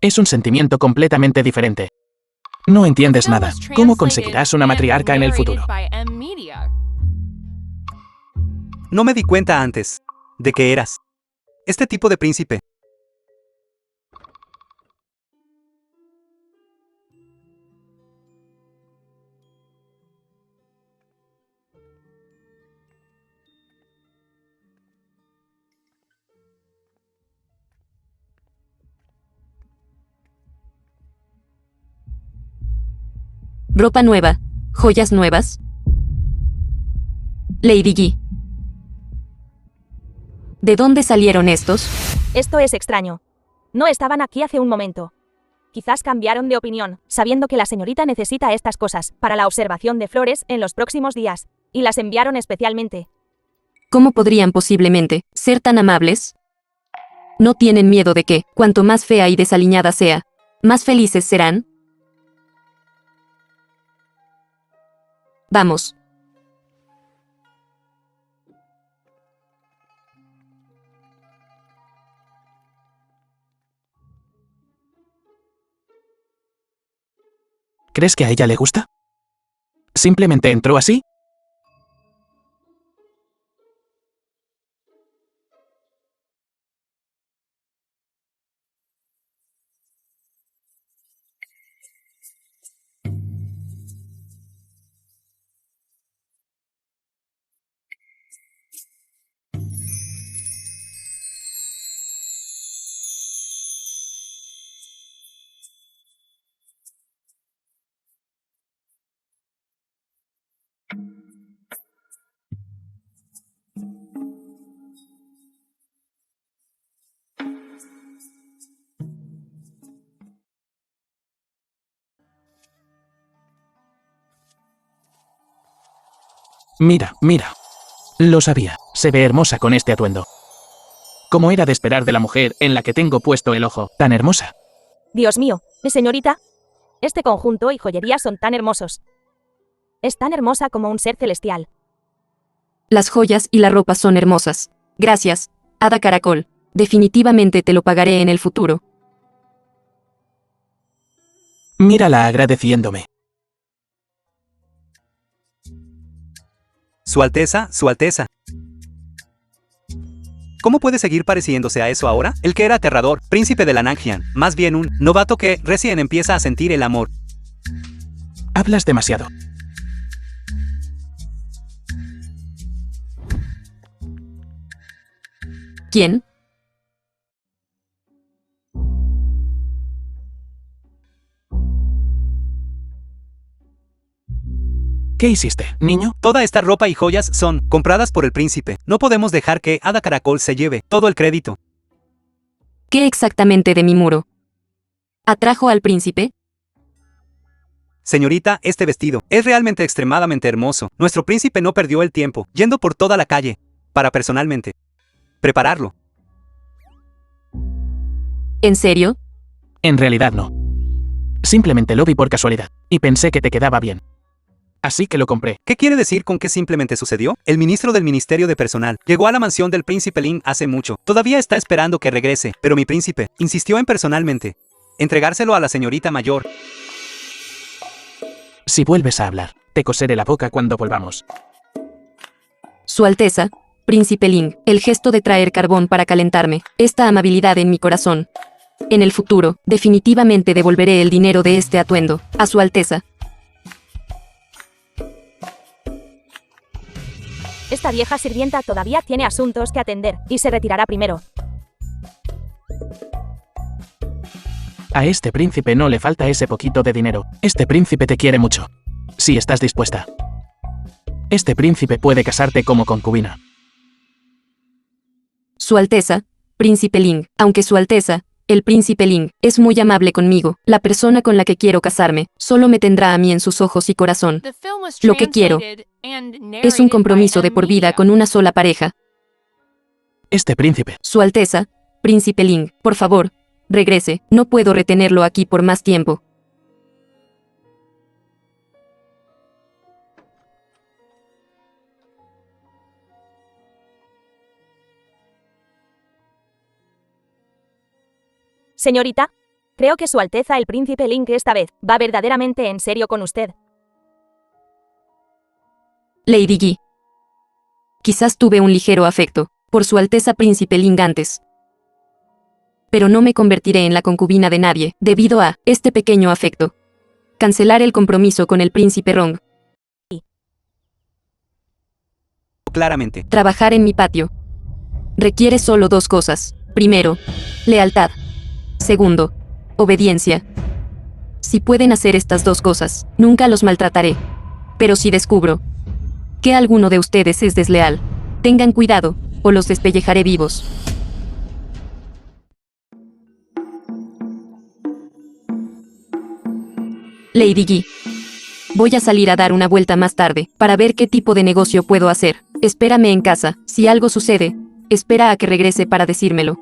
Es un sentimiento completamente diferente. No entiendes nada. ¿Cómo conseguirás una matriarca en el futuro? No me di cuenta antes de que eras este tipo de príncipe. Ropa nueva. Joyas nuevas. Lady Yi. ¿De dónde salieron estos? Esto es extraño. No estaban aquí hace un momento. Quizás cambiaron de opinión, sabiendo que la señorita necesita estas cosas para la observación de flores en los próximos días, y las enviaron especialmente. ¿Cómo podrían posiblemente ser tan amables? ¿No tienen miedo de que, cuanto más fea y desaliñada sea, más felices serán? Vamos. ¿Crees que a ella le gusta? ¿Simplemente entró así? Mira, mira. Lo sabía. Se ve hermosa con este atuendo. Como era de esperar de la mujer en la que tengo puesto el ojo. Tan hermosa. Dios mío, señorita. Este conjunto y joyería son tan hermosos. Es tan hermosa como un ser celestial. Las joyas y la ropa son hermosas. Gracias, Hada Caracol. Definitivamente te lo pagaré en el futuro. Mírala agradeciéndome. Su Alteza, Su Alteza. ¿Cómo puede seguir pareciéndose a eso ahora? El que era aterrador, príncipe de la Nanjian, más bien un novato que recién empieza a sentir el amor. Hablas demasiado. ¿Quién? ¿Qué hiciste, niño? Toda esta ropa y joyas son compradas por el príncipe. No podemos dejar que Hada Caracol se lleve todo el crédito. ¿Qué exactamente de mi muro? ¿Atrajo al príncipe? Señorita, este vestido es realmente extremadamente hermoso. Nuestro príncipe no perdió el tiempo yendo por toda la calle para personalmente prepararlo. ¿En serio? En realidad no. Simplemente lo vi por casualidad y pensé que te quedaba bien. Así que lo compré. ¿Qué quiere decir con que simplemente sucedió? El ministro del Ministerio de Personal llegó a la mansión del príncipe Lin hace mucho. Todavía está esperando que regrese, pero mi príncipe insistió en personalmente entregárselo a la señorita mayor. Si vuelves a hablar, te coseré la boca cuando volvamos. Su Alteza, Príncipe Ling, el gesto de traer carbón para calentarme, esta amabilidad en mi corazón. En el futuro, definitivamente devolveré el dinero de este atuendo a Su Alteza. Esta vieja sirvienta todavía tiene asuntos que atender y se retirará primero. A este príncipe no le falta ese poquito de dinero. Este príncipe te quiere mucho. Si estás dispuesta. Este príncipe puede casarte como concubina. Su Alteza, Príncipe Ling. Aunque Su Alteza, el Príncipe Ling, es muy amable conmigo, la persona con la que quiero casarme, solo me tendrá a mí en sus ojos y corazón. The film was Lo que quiero translated and es un narrated compromiso by de por vida Media. con una sola pareja. Este príncipe. Su Alteza, Príncipe Ling, por favor, regrese, no puedo retenerlo aquí por más tiempo. Señorita, creo que Su Alteza el Príncipe Link esta vez va verdaderamente en serio con usted. Lady Yi. Quizás tuve un ligero afecto por Su Alteza Príncipe Ling antes. Pero no me convertiré en la concubina de nadie, debido a este pequeño afecto. Cancelar el compromiso con el Príncipe Rong. Claramente. Trabajar en mi patio. Requiere solo dos cosas. Primero, lealtad. Segundo, obediencia. Si pueden hacer estas dos cosas, nunca los maltrataré. Pero si descubro que alguno de ustedes es desleal, tengan cuidado, o los despellejaré vivos. Lady Yi. Voy a salir a dar una vuelta más tarde, para ver qué tipo de negocio puedo hacer. Espérame en casa, si algo sucede, espera a que regrese para decírmelo.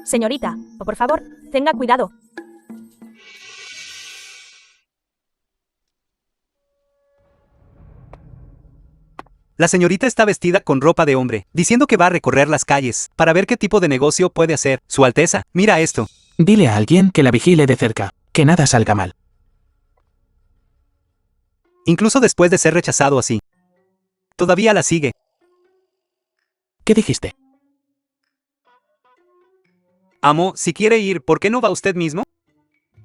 Señorita, por favor, tenga cuidado. La señorita está vestida con ropa de hombre, diciendo que va a recorrer las calles, para ver qué tipo de negocio puede hacer. Su Alteza, mira esto. Dile a alguien que la vigile de cerca. Que nada salga mal. Incluso después de ser rechazado así. Todavía la sigue. ¿Qué dijiste? Amo, si quiere ir, ¿por qué no va usted mismo?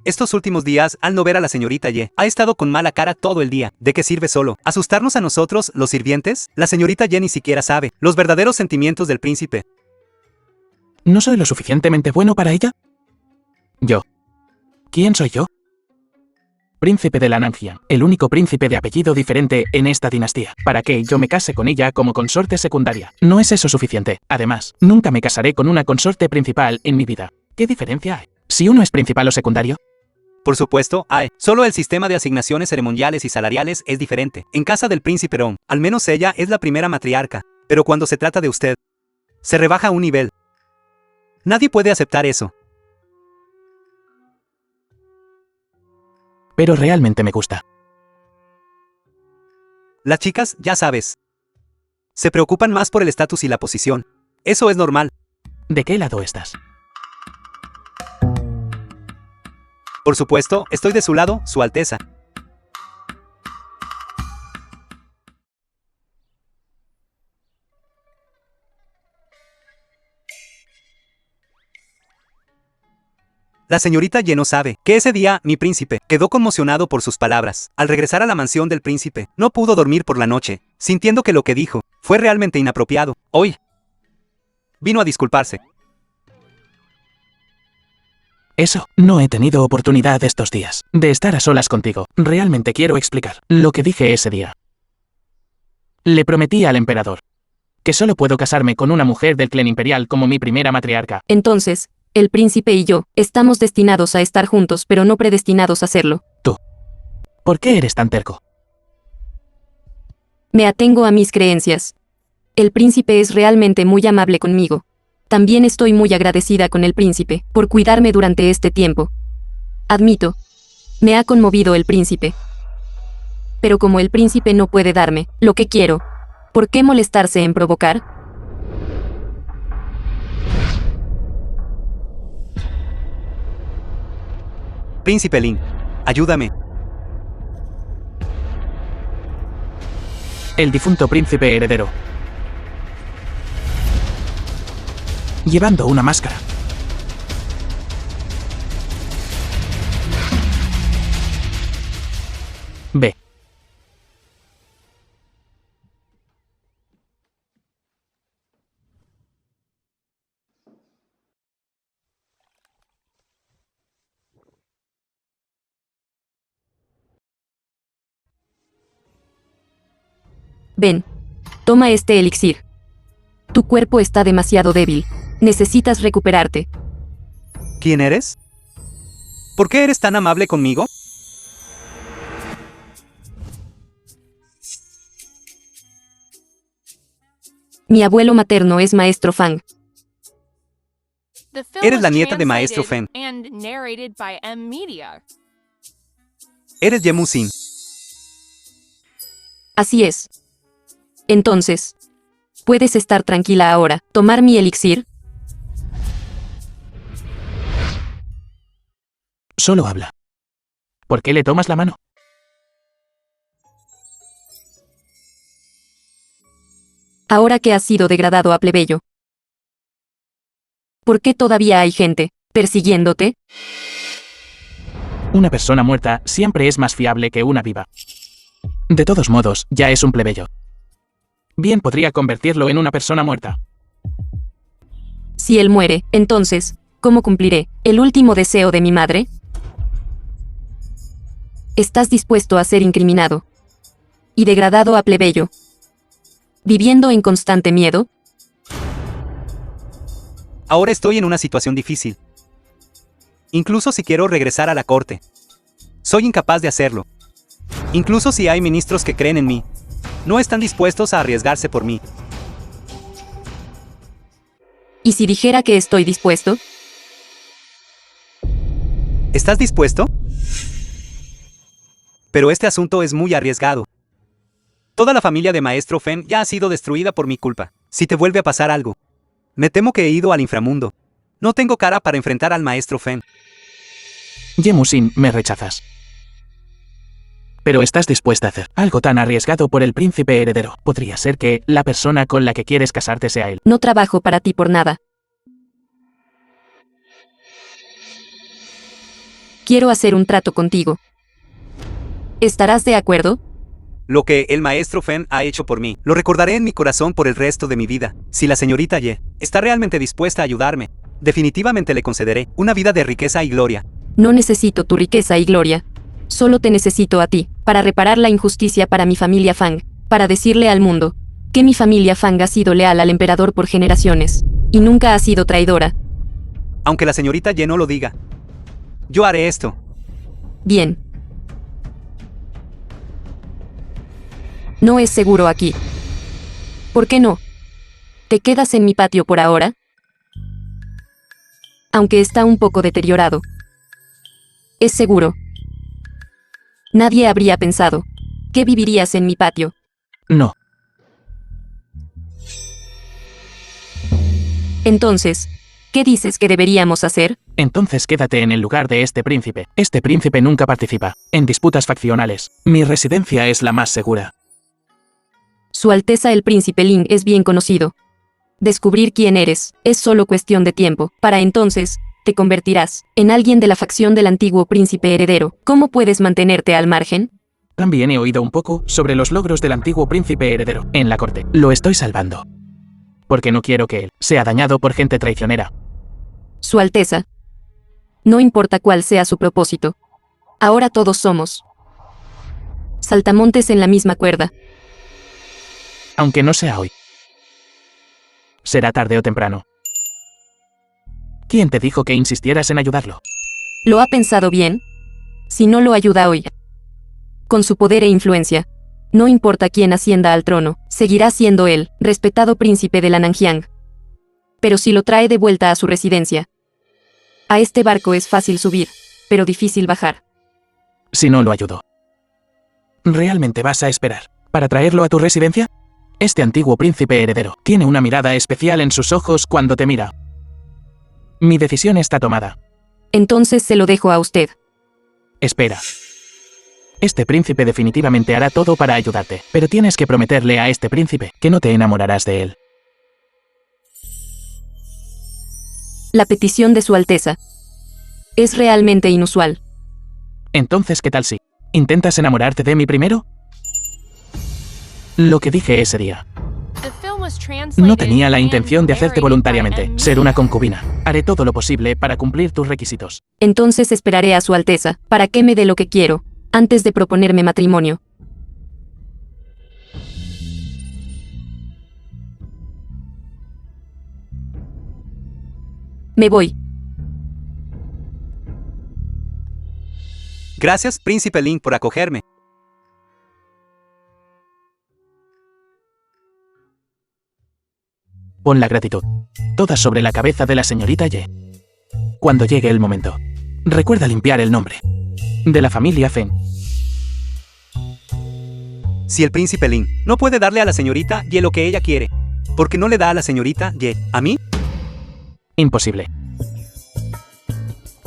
Estos últimos días, al no ver a la señorita Ye, ha estado con mala cara todo el día. ¿De qué sirve solo asustarnos a nosotros, los sirvientes? La señorita Ye ni siquiera sabe los verdaderos sentimientos del príncipe. ¿No soy lo suficientemente bueno para ella? Yo. ¿Quién soy yo? Príncipe de la Nanjiang, el único príncipe de apellido diferente en esta dinastía. ¿Para qué yo me case con ella como consorte secundaria? No es eso suficiente. Además, nunca me casaré con una consorte principal en mi vida. ¿Qué diferencia hay? Si uno es principal o secundario. Por supuesto, hay. Solo el sistema de asignaciones ceremoniales y salariales es diferente. En casa del príncipe Rong, al menos ella es la primera matriarca. Pero cuando se trata de usted, se rebaja un nivel. Nadie puede aceptar eso. Pero realmente me gusta. Las chicas, ya sabes, se preocupan más por el estatus y la posición. Eso es normal. ¿De qué lado estás? Por supuesto, estoy de su lado, Su Alteza. La señorita Ye no sabe que ese día, mi príncipe, quedó conmocionado por sus palabras. Al regresar a la mansión del príncipe, no pudo dormir por la noche, sintiendo que lo que dijo fue realmente inapropiado. Hoy vino a disculparse. Eso, no he tenido oportunidad estos días de estar a solas contigo. Realmente quiero explicar lo que dije ese día. Le prometí al emperador que solo puedo casarme con una mujer del clan imperial como mi primera matriarca. Entonces, el príncipe y yo estamos destinados a estar juntos, pero no predestinados a hacerlo. Tú. ¿Por qué eres tan terco? Me atengo a mis creencias. El príncipe es realmente muy amable conmigo. También estoy muy agradecida con el príncipe por cuidarme durante este tiempo. Admito, me ha conmovido el príncipe. Pero como el príncipe no puede darme lo que quiero, ¿por qué molestarse en provocar? Príncipe Lin, ayúdame. El difunto príncipe heredero. Llevando una máscara. Ve. Ven. Toma este elixir. Tu cuerpo está demasiado débil. Necesitas recuperarte. ¿Quién eres? ¿Por qué eres tan amable conmigo? Mi abuelo materno es Maestro Fang. The film Eres was la nieta de Maestro translated Fen. and narrated by M Media. Eres Ye Musin. Así es. Entonces, puedes estar tranquila ahora. ¿Tomar mi elixir? Solo habla. ¿Por qué le tomas la mano? Ahora que has sido degradado a plebeyo. ¿Por qué todavía hay gente persiguiéndote? Una persona muerta siempre es más fiable que una viva. De todos modos, ya es un plebeyo. Bien podría convertirlo en una persona muerta. Si él muere, entonces, ¿cómo cumpliré el último deseo de mi madre? ¿Estás dispuesto a ser incriminado y degradado a plebeyo, viviendo en constante miedo? Ahora estoy en una situación difícil. Incluso si quiero regresar a la corte. Soy incapaz de hacerlo. Incluso si hay ministros que creen en mí, no están dispuestos a arriesgarse por mí. ¿Y si dijera que estoy dispuesto? ¿Estás dispuesto? Pero este asunto es muy arriesgado. Toda la familia de Maestro Fen ya ha sido destruida por mi culpa. Si te vuelve a pasar algo, me temo que he ido al inframundo. No tengo cara para enfrentar al Maestro Fen. Ye Musin, me rechazas. Pero estás dispuesta a hacer algo tan arriesgado por el príncipe heredero. Podría ser que la persona con la que quieres casarte sea él. No trabajo para ti por nada. Quiero hacer un trato contigo. ¿Estarás de acuerdo? Lo que el Maestro Fen ha hecho por mí, lo recordaré en mi corazón por el resto de mi vida. Si la señorita Ye está realmente dispuesta a ayudarme, definitivamente le concederé una vida de riqueza y gloria. No necesito tu riqueza y gloria. Solo te necesito a ti, para reparar la injusticia para mi familia Fang, para decirle al mundo que mi familia Fang ha sido leal al emperador por generaciones, y nunca ha sido traidora. Aunque la señorita Ye no lo diga, yo haré esto. Bien. No es seguro aquí. ¿Por qué no? ¿Te quedas en mi patio por ahora? Aunque está un poco deteriorado. Es seguro. Nadie habría pensado que vivirías en mi patio. No. Entonces, ¿qué dices que deberíamos hacer? Entonces quédate en el lugar de este príncipe. Este príncipe nunca participa en disputas faccionales. Mi residencia es la más segura. Su Alteza el Príncipe Ling es bien conocido. Descubrir quién eres es solo cuestión de tiempo. Para entonces, te convertirás en alguien de la facción del antiguo príncipe heredero. ¿Cómo puedes mantenerte al margen? También he oído un poco sobre los logros del antiguo príncipe heredero en la corte. Lo estoy salvando. Porque no quiero que él sea dañado por gente traicionera. Su Alteza. No importa cuál sea su propósito. Ahora todos somos saltamontes en la misma cuerda. Aunque no sea hoy. Será tarde o temprano. ¿Quién te dijo que insistieras en ayudarlo? ¿Lo ha pensado bien? Si no lo ayuda hoy, con su poder e influencia, no importa quién ascienda al trono, seguirá siendo él, respetado príncipe de la Nanjiang. Pero si lo trae de vuelta a su residencia, a este barco es fácil subir, pero difícil bajar. Si no lo ayudo. ¿Realmente vas a esperar para traerlo a tu residencia? Este antiguo príncipe heredero tiene una mirada especial en sus ojos cuando te mira. Mi decisión está tomada. Entonces se lo dejo a usted. Espera. Este príncipe definitivamente hará todo para ayudarte, pero tienes que prometerle a este príncipe que no te enamorarás de él. La petición de Su Alteza es realmente inusual. Entonces, ¿qué tal si ¿Intentas enamorarte de mí primero? Lo que dije ese día. The film was translated No tenía la and intención de hacerte narrated voluntariamente, by ser una Media. concubina. Haré todo lo posible para cumplir tus requisitos. Entonces esperaré a su Alteza, para que me dé lo que quiero, antes de proponerme matrimonio. Me voy. Gracias, Príncipe Link, por acogerme. Pon la gratitud. Toda sobre la cabeza de la señorita Ye. Cuando llegue el momento, recuerda limpiar el nombre de la familia Feng. Si el Príncipe Link no puede darle a la señorita Ye lo que ella quiere, ¿por qué no le da a la señorita Ye a mí? Imposible.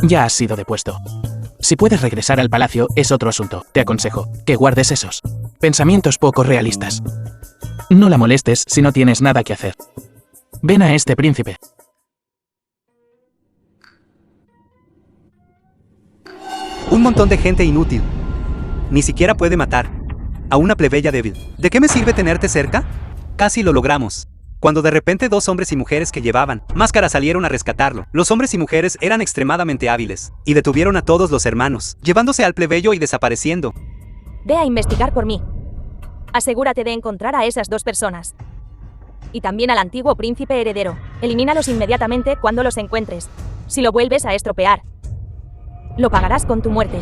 Ya has sido depuesto. Si puedes regresar al palacio es otro asunto. Te aconsejo que guardes esos pensamientos poco realistas. No la molestes si no tienes nada que hacer. Ven a este príncipe. Un montón de gente inútil. Ni siquiera puede matar a una plebeya débil. ¿De qué me sirve tenerte cerca? Casi lo logramos. Cuando de repente 2 hombres y mujeres que llevaban máscaras salieron a rescatarlo. Los hombres y mujeres eran extremadamente hábiles y detuvieron a todos los hermanos, llevándose al plebeyo y desapareciendo. Ve a investigar por mí. Asegúrate de encontrar a esas 2 personas. Y también al antiguo príncipe heredero. Elimínalos inmediatamente cuando los encuentres. Si lo vuelves a estropear, lo pagarás con tu muerte.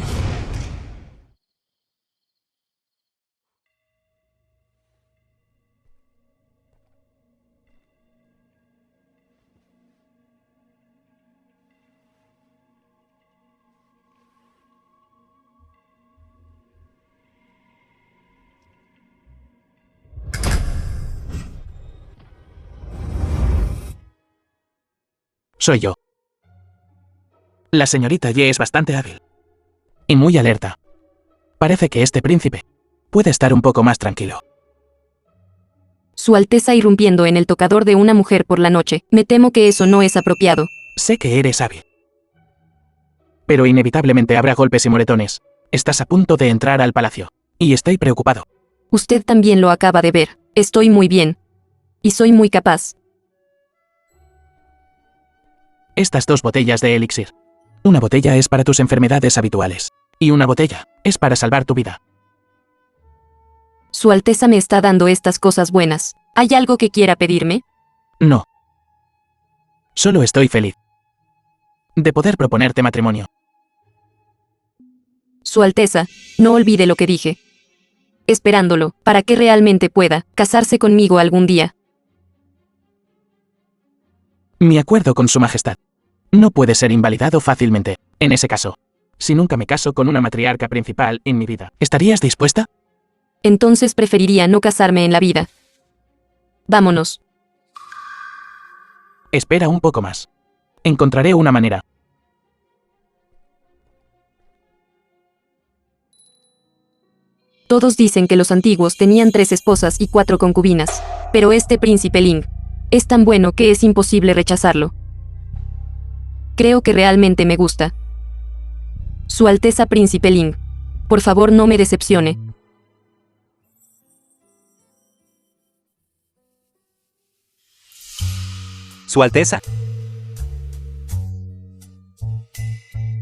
Soy yo. La señorita Ye es bastante hábil. Y muy alerta. Parece que este príncipe puede estar un poco más tranquilo. Su Alteza irrumpiendo en el tocador de una mujer por la noche. Me temo que eso no es apropiado. Sé que eres hábil. Pero inevitablemente habrá golpes y moretones. Estás a punto de entrar al palacio. Y estoy preocupado. Usted también lo acaba de ver. Estoy muy bien. Y soy muy capaz. Estas 2 botellas de elixir. Una botella es para tus enfermedades habituales. Y una botella es para salvar tu vida. Su Alteza me está dando estas cosas buenas. ¿Hay algo que quiera pedirme? No. Solo estoy feliz de poder proponerte matrimonio. Su Alteza, no olvide lo que dije. Esperándolo, para que realmente pueda casarse conmigo algún día. Mi acuerdo con su majestad no puede ser invalidado fácilmente. En ese caso, si nunca me caso con una matriarca principal en mi vida, ¿estarías dispuesta? Entonces preferiría no casarme en la vida. Vámonos. Espera un poco más. Encontraré una manera. Todos dicen que los antiguos tenían 3 esposas y 4 concubinas. Pero este príncipe Ling es tan bueno que es imposible rechazarlo. Creo que realmente me gusta. Su Alteza Príncipe Ling. Por favor, no me decepcione. Su Alteza.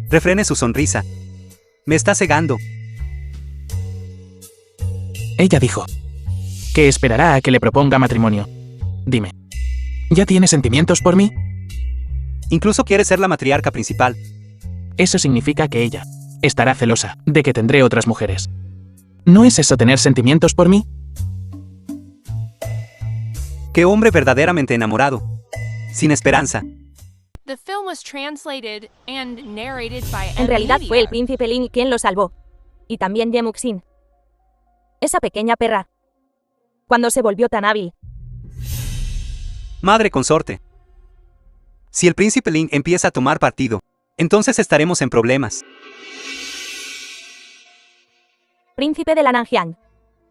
Refrene su sonrisa. Me está cegando. Ella dijo que esperará a que le proponga matrimonio. Dime, ¿ya tiene sentimientos por mí? Incluso quiere ser la matriarca principal. Eso significa que ella estará celosa de que tendré otras mujeres. ¿No es eso tener sentimientos por mí? ¡Qué hombre verdaderamente enamorado! Sin esperanza. The film was translated and narrated by En realidad Media. fue el príncipe Lin quien lo salvó. Y también Ye Muxin. Esa pequeña perra. Cuando se volvió tan hábil. Madre consorte. Si el príncipe Lin empieza a tomar partido, entonces estaremos en problemas. Príncipe de la Nanjiang.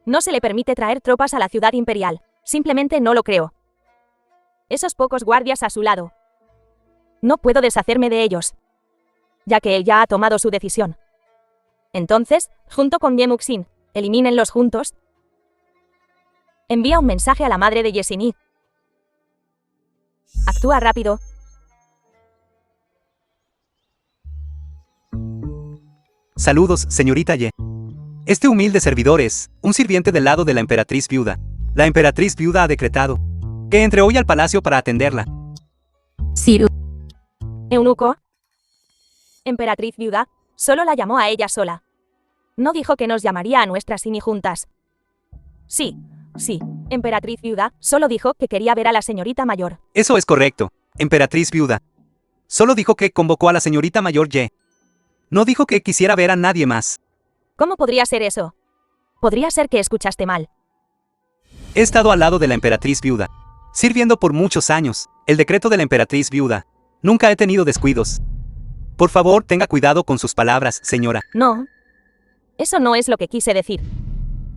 No se le permite traer tropas a la ciudad imperial. Simplemente no lo creo. Esos pocos guardias a su lado. No puedo deshacerme de ellos, ya que él ya ha tomado su decisión. Entonces, junto con Yemuxin, elimínenlos juntos. Envía un mensaje a la madre de Yesini. Actúa rápido. Saludos, señorita Ye. Este humilde servidor es un sirviente del lado de la emperatriz viuda. La emperatriz viuda ha decretado que entre hoy al palacio para atenderla. Ciro. Eunuco. Emperatriz viuda, solo la llamó a ella sola. No dijo que nos llamaría a nuestras Sini juntas. Sí, emperatriz viuda, solo dijo que quería ver a la señorita mayor. Eso es correcto, emperatriz viuda. Solo dijo que convocó a la señorita mayor Ye. No dijo que quisiera ver a nadie más. ¿Cómo podría ser eso? Podría ser que escuchaste mal. He estado al lado de la emperatriz viuda, sirviendo por muchos años. El decreto de la emperatriz viuda. Nunca he tenido descuidos. Por favor, tenga cuidado con sus palabras, señora. No. Eso no es lo que quise decir.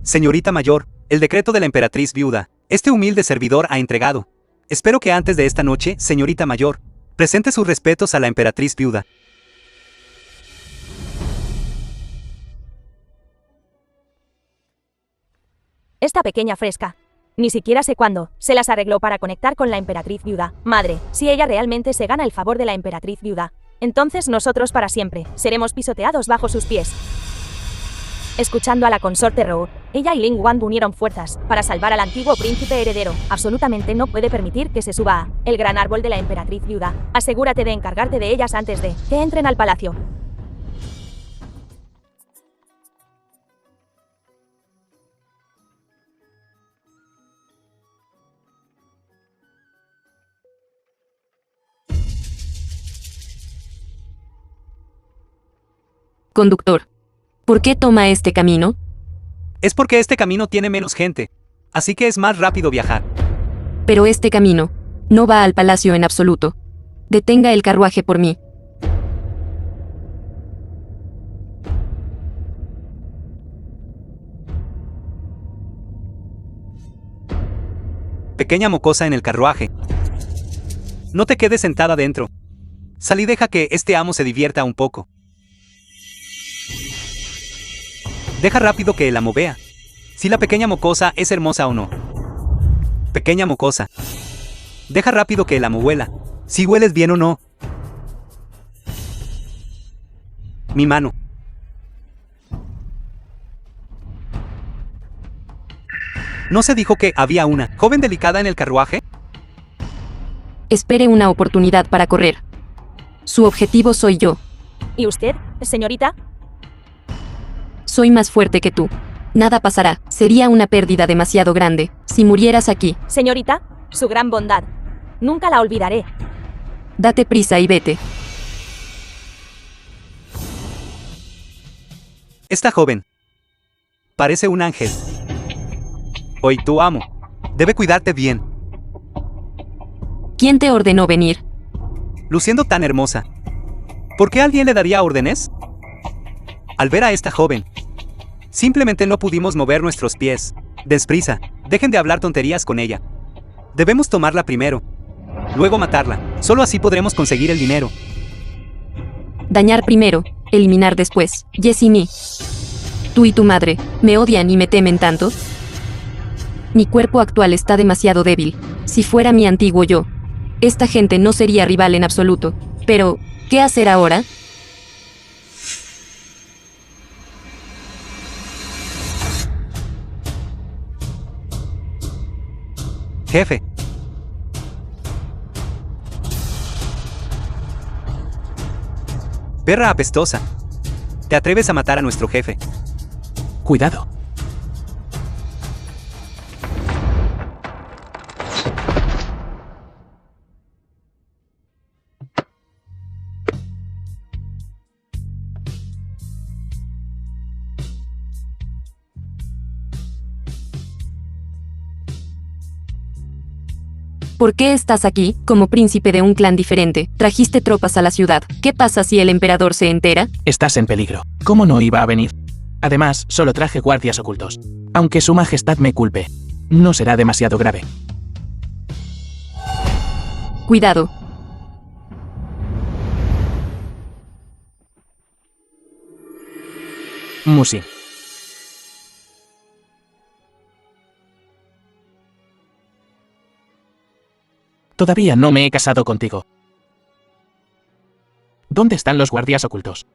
Señorita mayor, el decreto de la emperatriz viuda, este humilde servidor ha entregado. Espero que antes de esta noche, señorita mayor, presente sus respetos a la emperatriz viuda. Esta pequeña fresca. Ni siquiera sé cuándo, se las arregló para conectar con la emperatriz viuda. Madre, si ella realmente se gana el favor de la emperatriz viuda, entonces nosotros para siempre seremos pisoteados bajo sus pies. Escuchando a la consorte Rou, ella y Ling Wan unieron fuerzas para salvar al antiguo príncipe heredero. Absolutamente no puede permitir que se suba a el gran árbol de la emperatriz viuda. Asegúrate de encargarte de ellas antes de que entren al palacio. Conductor. ¿Por qué toma este camino? Es porque este camino tiene menos gente, así que es más rápido viajar. Pero este camino no va al palacio en absoluto. Detenga el carruaje por mí. Pequeña mocosa en el carruaje. No te quedes sentada dentro. Sal y deja que este amo se divierta un poco. Deja rápido que el amo vea si la pequeña mocosa es hermosa o no. Pequeña mocosa. Deja rápido que el amo huela si hueles bien o no. Mi mano. ¿No se dijo que había una joven delicada en el carruaje? Espere una oportunidad para correr. Su objetivo soy yo. ¿Y usted, señorita? Soy más fuerte que tú. Nada pasará. Sería una pérdida demasiado grande si murieras aquí. Señorita, su gran bondad. Nunca la olvidaré. Date prisa y vete. Esta joven parece un ángel. Hoy tu amo debe cuidarte bien. ¿Quién te ordenó venir? Luciendo tan hermosa, ¿por qué alguien le daría órdenes? Al ver a esta joven, simplemente no pudimos mover nuestros pies. Desprisa, dejen de hablar tonterías con ella. Debemos tomarla primero, luego matarla. Solo así podremos conseguir el dinero. Dañar primero, eliminar después. Yesini. Tú y tu madre, ¿me odian y me temen tanto? Mi cuerpo actual está demasiado débil. Si fuera mi antiguo yo, esta gente no sería rival en absoluto. Pero, ¿qué hacer ahora? Jefe. Perra apestosa. ¿Te atreves a matar a nuestro jefe? Cuidado. ¿Por qué estás aquí, como príncipe de un clan diferente? Trajiste tropas a la ciudad. ¿Qué pasa si el emperador se entera? Estás en peligro. ¿Cómo no iba a venir? Además, solo traje guardias ocultos. Aunque su majestad me culpe, no será demasiado grave. Cuidado. Musi. Todavía no me he casado contigo. ¿Dónde están los guardias ocultos?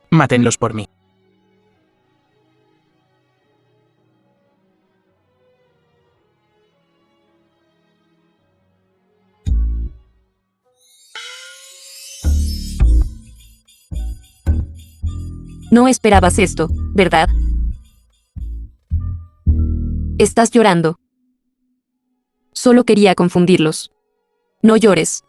Mátenlos por mí. No esperabas esto, ¿verdad? Estás llorando. Solo quería confundirlos. No llores.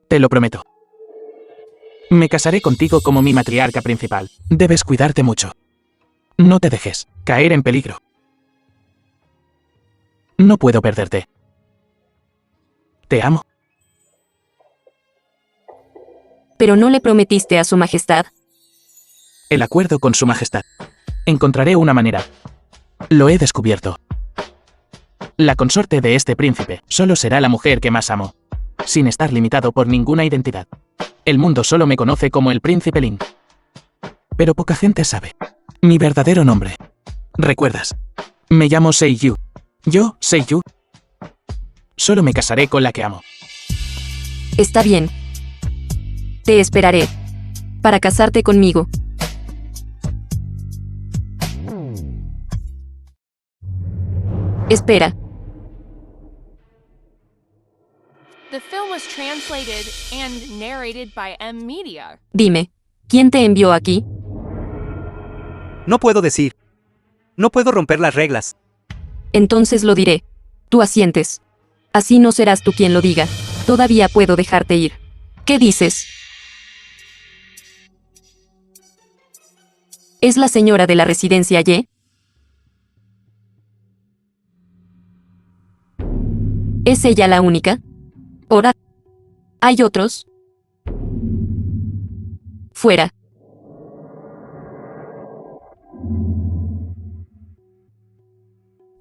Te lo prometo. Me casaré contigo como mi matriarca principal. Debes cuidarte mucho. No te dejes caer en peligro. No puedo perderte. Te amo. Pero no le prometiste a su majestad. El acuerdo con su majestad. Encontraré una manera. Lo he descubierto. La consorte de este príncipe solo será la mujer que más amo, sin estar limitado por ninguna identidad. El mundo solo me conoce como el príncipe Lin. Pero poca gente sabe mi verdadero nombre. ¿Recuerdas? Me llamo Seiyu. Yo, Seiyu, solo me casaré con la que amo. Está bien. Te esperaré. Para casarte conmigo. Espera. The film was translated and narrated by M Media. Dime, ¿quién te envió aquí? No puedo decir. No puedo romper las reglas. Entonces lo diré. Tú asientes. Así no serás tú quien lo diga. Todavía puedo dejarte ir. ¿Qué dices? ¿Es la señora de la residencia Y? ¿Es ella la única? ¿Ora? ¿Hay otros? Fuera.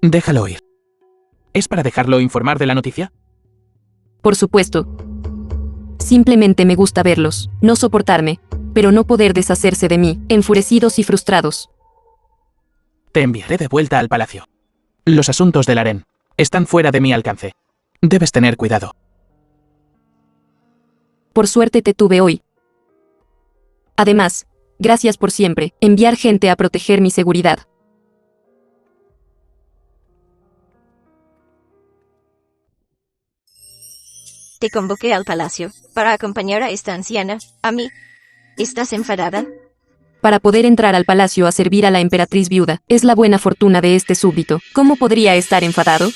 Déjalo ir. ¿Es para dejarlo informar de la noticia? Por supuesto. Simplemente me gusta verlos, no soportarme, pero no poder deshacerse de mí, enfurecidos y frustrados. Te enviaré de vuelta al palacio. Los asuntos del harén están fuera de mi alcance. Debes tener cuidado. Por suerte te tuve hoy. Además, gracias por siempre, enviar gente a proteger mi seguridad. Te convoqué al palacio para acompañar a esta anciana, a mí. ¿Estás enfadada? Para poder entrar al palacio a servir a la emperatriz viuda, es la buena fortuna de este súbdito. ¿Cómo podría estar enfadado?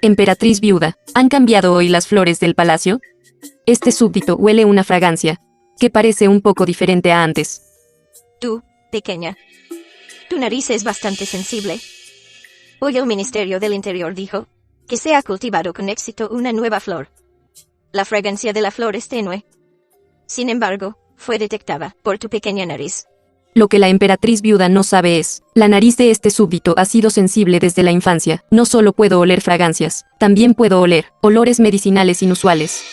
Emperatriz viuda, ¿han cambiado hoy las flores del palacio? Este súbdito huele una fragancia, que parece un poco diferente a antes. Tú, pequeña. Tu nariz es bastante sensible. Hoy el Ministerio del Interior dijo que se ha cultivado con éxito una nueva flor. La fragancia de la flor es tenue. Sin embargo, fue detectada por tu pequeña nariz. Lo que la emperatriz viuda no sabe es, la nariz de este súbdito ha sido sensible desde la infancia. No solo puedo oler fragancias, también puedo oler olores medicinales inusuales.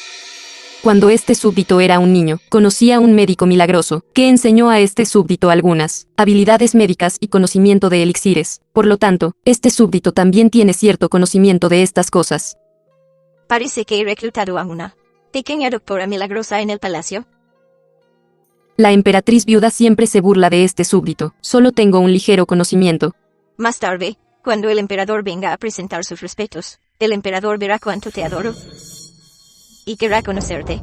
Cuando este súbdito era un niño, conocía a un médico milagroso, que enseñó a este súbdito algunas habilidades médicas y conocimiento de elixires. Por lo tanto, este súbdito también tiene cierto conocimiento de estas cosas. Parece que he reclutado a una pequeña doctora milagrosa en el palacio. La emperatriz viuda siempre se burla de este súbdito. Solo tengo un ligero conocimiento. Más tarde, cuando el emperador venga a presentar sus respetos, el emperador verá cuánto te adoro y querrá conocerte.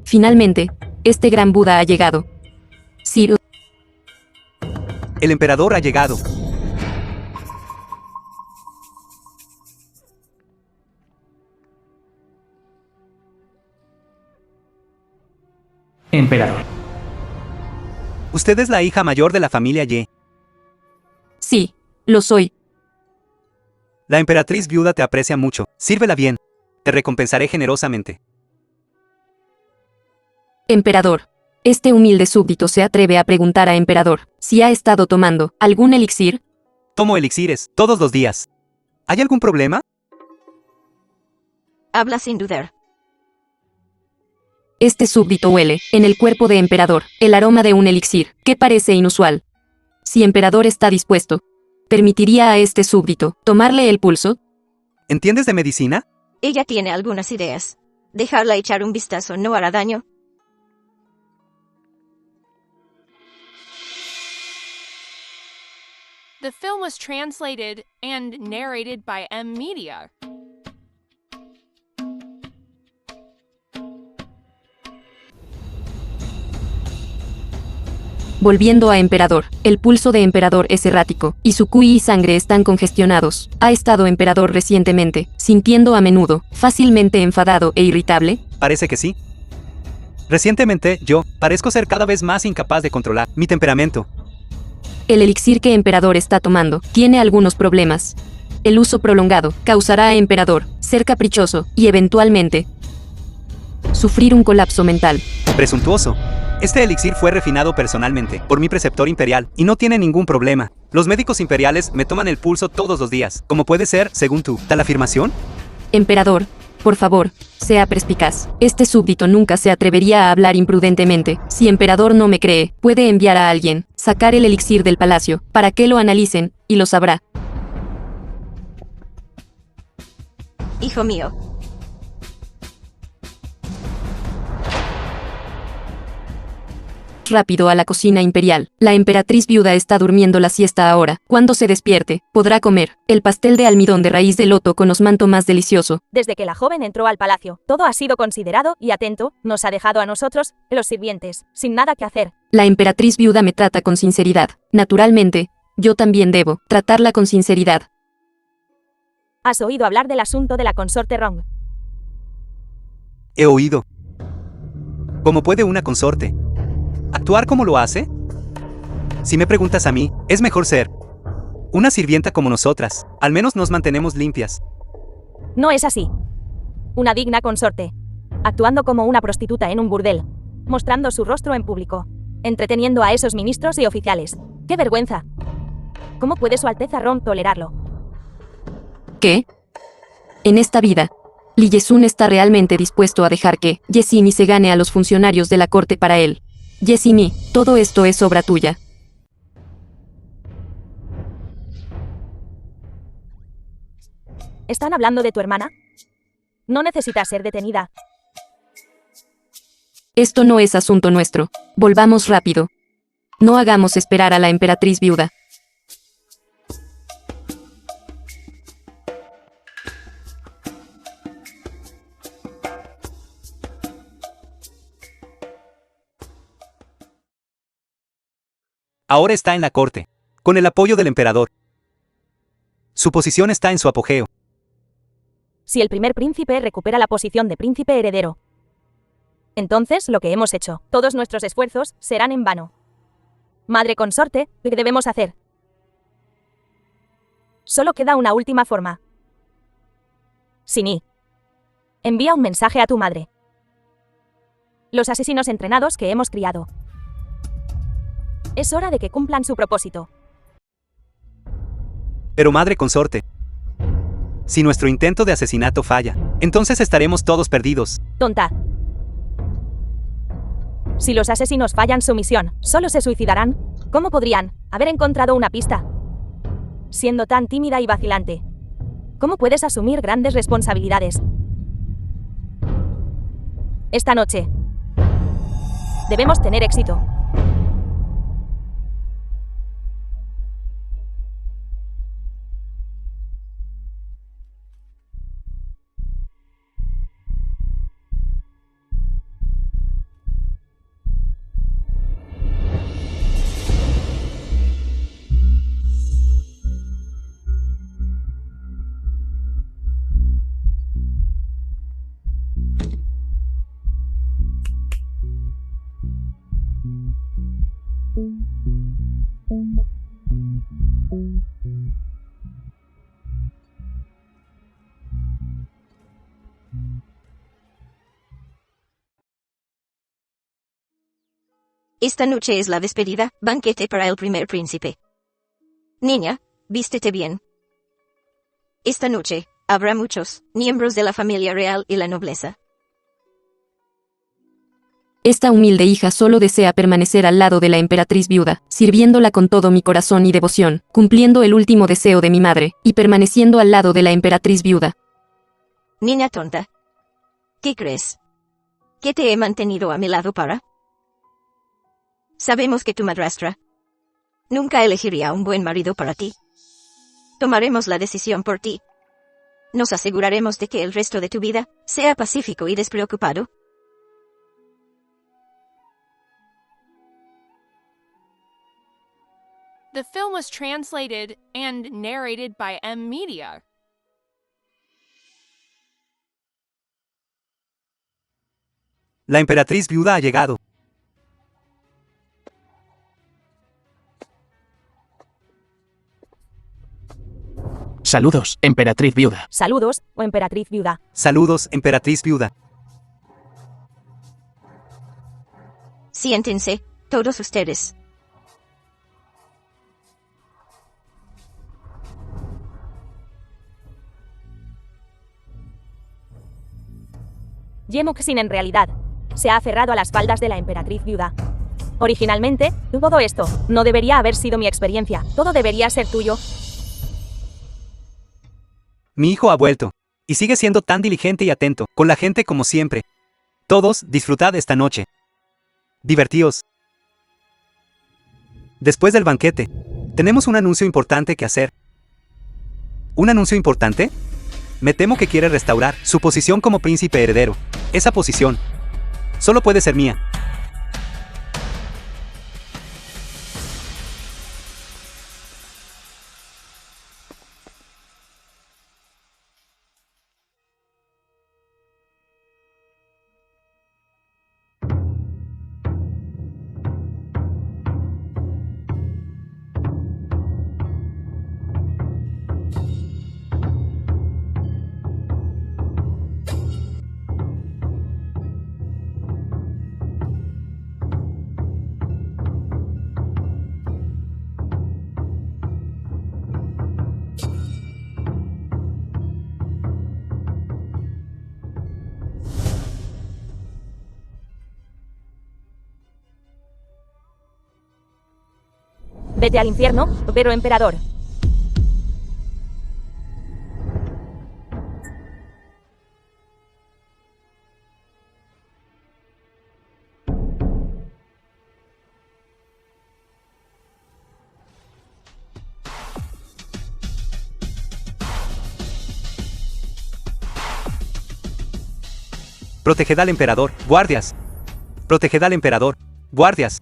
Finalmente, este gran Buda ha llegado. Ciro. El emperador ha llegado. Emperador. Usted es la hija mayor de la familia Ye. Sí, lo soy. La emperatriz viuda te aprecia mucho. Sírvela bien. Te recompensaré generosamente. Emperador, Este humilde súbdito se atreve a preguntar a emperador si ha estado tomando algún elixir. Tomo elixires todos los días. ¿Hay algún problema? Habla sin dudar. Este súbdito huele, en el cuerpo de emperador, el aroma de un elixir, que parece inusual. Si emperador está dispuesto, ¿permitiría a este súbdito tomarle el pulso? ¿Entiendes de medicina? Ella tiene algunas ideas. Dejarla echar un vistazo no hará daño. The film was translated and narrated by M Media. Volviendo a emperador, el pulso de emperador es errático, y su QI y sangre están congestionados. ¿Ha estado emperador recientemente, sintiendo a menudo, fácilmente enfadado e irritable? Parece que sí. Recientemente, yo parezco ser cada vez más incapaz de controlar mi temperamento. El elixir que emperador está tomando tiene algunos problemas. El uso prolongado causará a emperador ser caprichoso y eventualmente sufrir un colapso mental. Presuntuoso. Este elixir fue refinado personalmente por mi preceptor imperial y no tiene ningún problema. Los médicos imperiales me toman el pulso todos los días. ¿Cómo puede ser, según tú, tal afirmación? Emperador, por favor, sea perspicaz. Este súbdito nunca se atrevería a hablar imprudentemente. Si emperador no me cree, puede enviar a alguien, sacar el elixir del palacio, para que lo analicen, y lo sabrá. Hijo mío. Rápido a la cocina imperial. La emperatriz viuda está durmiendo la siesta ahora. Cuando se despierte, podrá comer el pastel de almidón de raíz de loto con osmanto más delicioso. Desde que la joven entró al palacio, todo ha sido considerado y atento, nos ha dejado a nosotros, los sirvientes, sin nada que hacer. La emperatriz viuda me trata con sinceridad. Naturalmente, yo también debo tratarla con sinceridad. ¿Has oído hablar del asunto de la consorte Rong? He oído. ¿Cómo puede una consorte actuar como lo hace? Si me preguntas a mí, es mejor ser una sirvienta como nosotras. Al menos nos mantenemos limpias. No es así. Una digna consorte, actuando como una prostituta en un burdel, mostrando su rostro en público, entreteniendo a esos ministros y oficiales. ¡Qué vergüenza! ¿Cómo puede Su Alteza Ron tolerarlo? ¿Qué? En esta vida, Li Yesun está realmente dispuesto a dejar que Yesimi se gane a los funcionarios de la corte para él. Yesimi, todo esto es obra tuya. ¿Están hablando de tu hermana? No necesita ser detenida. Esto no es asunto nuestro. Volvamos rápido. No hagamos esperar a la emperatriz viuda. Ahora está en la corte, con el apoyo del emperador. Su posición está en su apogeo. Si el primer príncipe recupera la posición de príncipe heredero, entonces lo que hemos hecho, todos nuestros esfuerzos, serán en vano. Madre consorte, ¿qué debemos hacer? Solo queda una última forma. Sini, envía un mensaje a tu madre. Los asesinos entrenados que hemos criado. Es hora de que cumplan su propósito. Pero madre consorte, si nuestro intento de asesinato falla, entonces estaremos todos perdidos. Tonta. Si los asesinos fallan su misión, solo se suicidarán. ¿Cómo podrían haber encontrado una pista? Siendo tan tímida y vacilante, ¿cómo puedes asumir grandes responsabilidades? Esta noche, debemos tener éxito. Esta noche es la despedida, banquete para el primer príncipe. Niña, vístete bien. Esta noche, habrá muchos miembros de la familia real y la nobleza. Esta humilde hija solo desea permanecer al lado de la emperatriz viuda, sirviéndola con todo mi corazón y devoción, cumpliendo el último deseo de mi madre, y permaneciendo al lado de la emperatriz viuda. Niña tonta. ¿Qué crees? ¿Que te he mantenido a mi lado para? Sabemos que tu madrastra nunca elegiría un buen marido para ti. Tomaremos la decisión por ti. Nos aseguraremos de que el resto de tu vida sea pacífico y despreocupado. The film was translated and narrated by M Media. La emperatriz viuda ha llegado. Saludos, emperatriz viuda. Saludos, oh emperatriz viuda. Saludos, emperatriz viuda. Siéntense, todos ustedes. Yemoxin en realidad se ha aferrado a las faldas de la emperatriz viuda. Originalmente, todo esto no debería haber sido mi experiencia. Todo debería ser tuyo. Mi hijo ha vuelto. Y sigue siendo tan diligente y atento, con la gente como siempre. Todos, disfrutad esta noche. Divertíos. Después del banquete, tenemos un anuncio importante que hacer. ¿Un anuncio importante? Me temo que quiere restaurar su posición como príncipe heredero. Esa posición solo puede ser mía. Vete al infierno, pero emperador. Proteged al emperador, guardias. Proteged al emperador, guardias.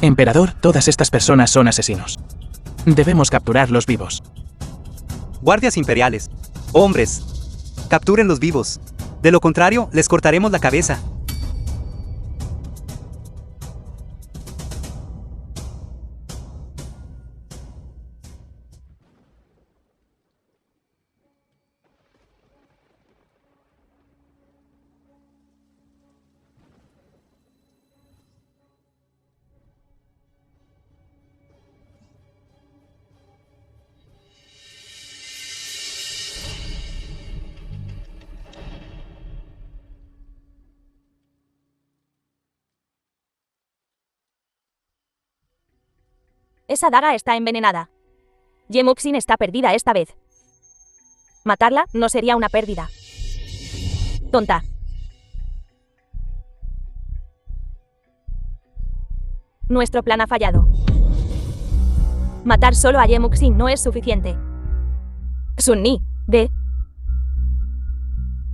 Emperador, todas estas personas son asesinos. Debemos capturarlos vivos. Guardias imperiales. Hombres. Capturen los vivos. De lo contrario, les cortaremos la cabeza. Esa daga está envenenada. Yemoxin está perdida esta vez. Matarla no sería una pérdida. Tonta. Nuestro plan ha fallado. Matar solo a Yemoxin no es suficiente. Sunni, ve.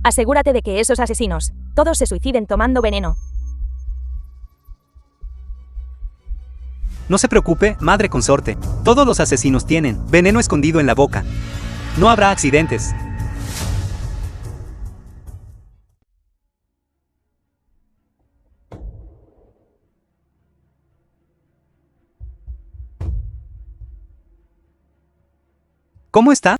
Asegúrate de que esos asesinos, todos se suiciden tomando veneno. No se preocupe, madre consorte. Todos los asesinos tienen veneno escondido en la boca. No habrá accidentes. ¿Cómo está?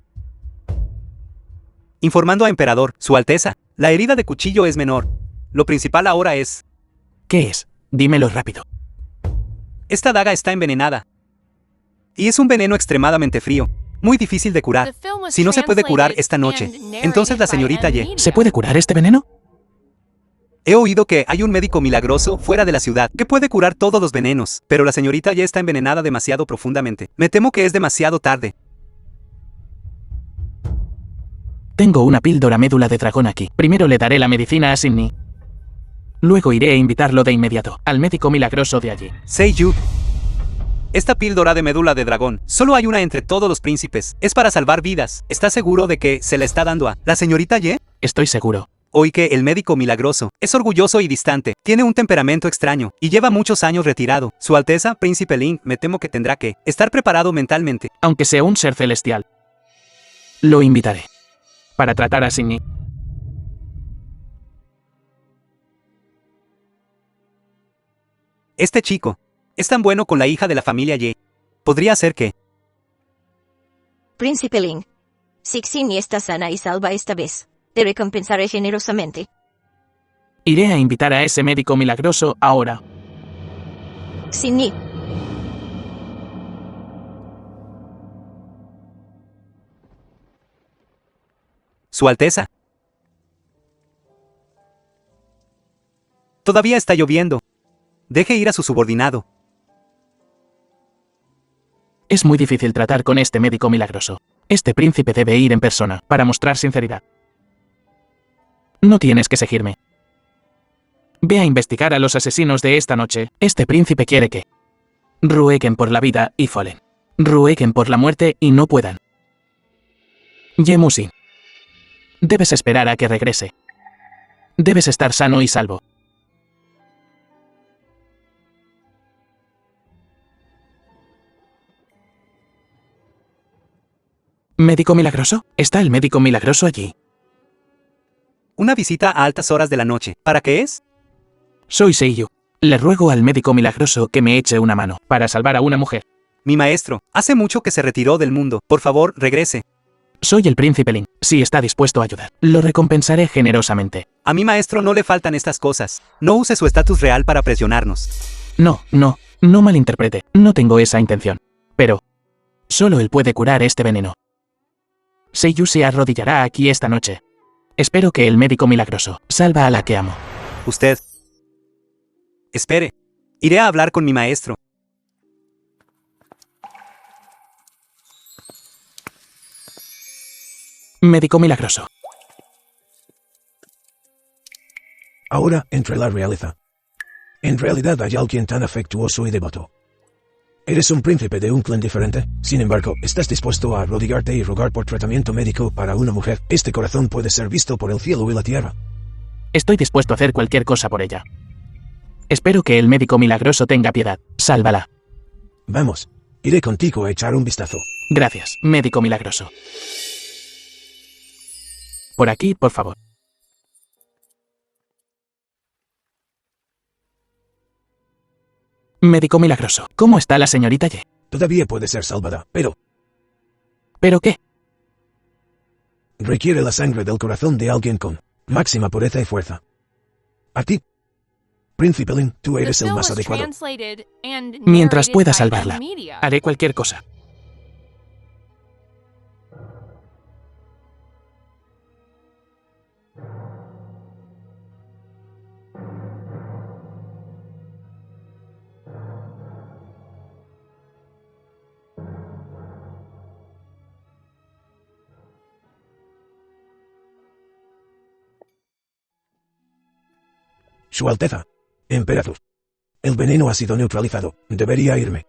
Informando a Emperador, Su Alteza, la herida de cuchillo es menor. Lo principal ahora es... ¿Qué es? Dímelo rápido. Esta daga está envenenada. Y es un veneno extremadamente frío, muy difícil de curar. Si no se puede curar esta noche, entonces la señorita Ye... ¿Se puede curar este veneno? He oído que hay un médico milagroso fuera de la ciudad que puede curar todos los venenos, pero la señorita Ye está envenenada demasiado profundamente. Me temo que es demasiado tarde. Tengo una píldora médula de dragón aquí. Primero le daré la medicina a Sydney. Luego iré a invitarlo de inmediato al médico milagroso de allí. Seiyu. Esta píldora de médula de dragón, solo hay una entre todos los príncipes. Es para salvar vidas. ¿Estás seguro de que se la está dando a la señorita Ye? Estoy seguro. Oí que el médico milagroso es orgulloso y distante, tiene un temperamento extraño y lleva muchos años retirado. Su Alteza, Príncipe Link, me temo que tendrá que estar preparado mentalmente. Aunque sea un ser celestial. Lo invitaré. Para tratar a Sydney. Este chico es tan bueno con la hija de la familia Ye. Podría ser que... Príncipe Ling. Si Xinyi está sana y salva esta vez, te recompensaré generosamente. Iré a invitar a ese médico milagroso ahora. Xinyi. Su Alteza. Todavía está lloviendo. Deje ir a su subordinado. Es muy difícil tratar con este médico milagroso. Este príncipe debe ir en persona, para mostrar sinceridad. No tienes que seguirme. Ve a investigar a los asesinos de esta noche. Este príncipe quiere que rueguen por la vida y Fallen. Rueguen por la muerte y no puedan. Ye Musin. Debes esperar a que regrese. Debes estar sano y salvo. ¿Médico milagroso? ¿Está el médico milagroso allí? Una visita a altas horas de la noche. ¿Para qué es? Soy Seiyu. Le ruego al médico milagroso que me eche una mano para salvar a una mujer. Mi maestro, hace mucho que se retiró del mundo. Por favor, regrese. Soy el príncipe Lin. Si está dispuesto a ayudar, lo recompensaré generosamente. A mi maestro no le faltan estas cosas. No use su estatus real para presionarnos. No malinterprete. No tengo esa intención. Pero solo él puede curar este veneno. Seiyu se arrodillará aquí esta noche. Espero que el médico milagroso salva a la que amo. Usted. Espere. Iré a hablar con mi maestro. Médico milagroso. Ahora, entre la realeza. En realidad hay alguien tan afectuoso y devoto. Eres un príncipe de un clan diferente, sin embargo, estás dispuesto a arrodillarte y rogar por tratamiento médico para una mujer. Este corazón puede ser visto por el cielo y la tierra. Estoy dispuesto a hacer cualquier cosa por ella. Espero que el médico milagroso tenga piedad. Sálvala. Vamos, iré contigo a echar un vistazo. Gracias, médico milagroso. Por aquí, por favor. Médico milagroso, ¿cómo está la señorita Ye? Todavía puede ser salvada, pero ¿Pero qué? requiere la sangre del corazón de alguien con máxima pureza y fuerza. A ti, Príncipe Lin, tú eres el más adecuado. Mientras pueda salvarla, haré cualquier cosa. Su Alteza, Emperador. El veneno ha sido neutralizado. Debería irme.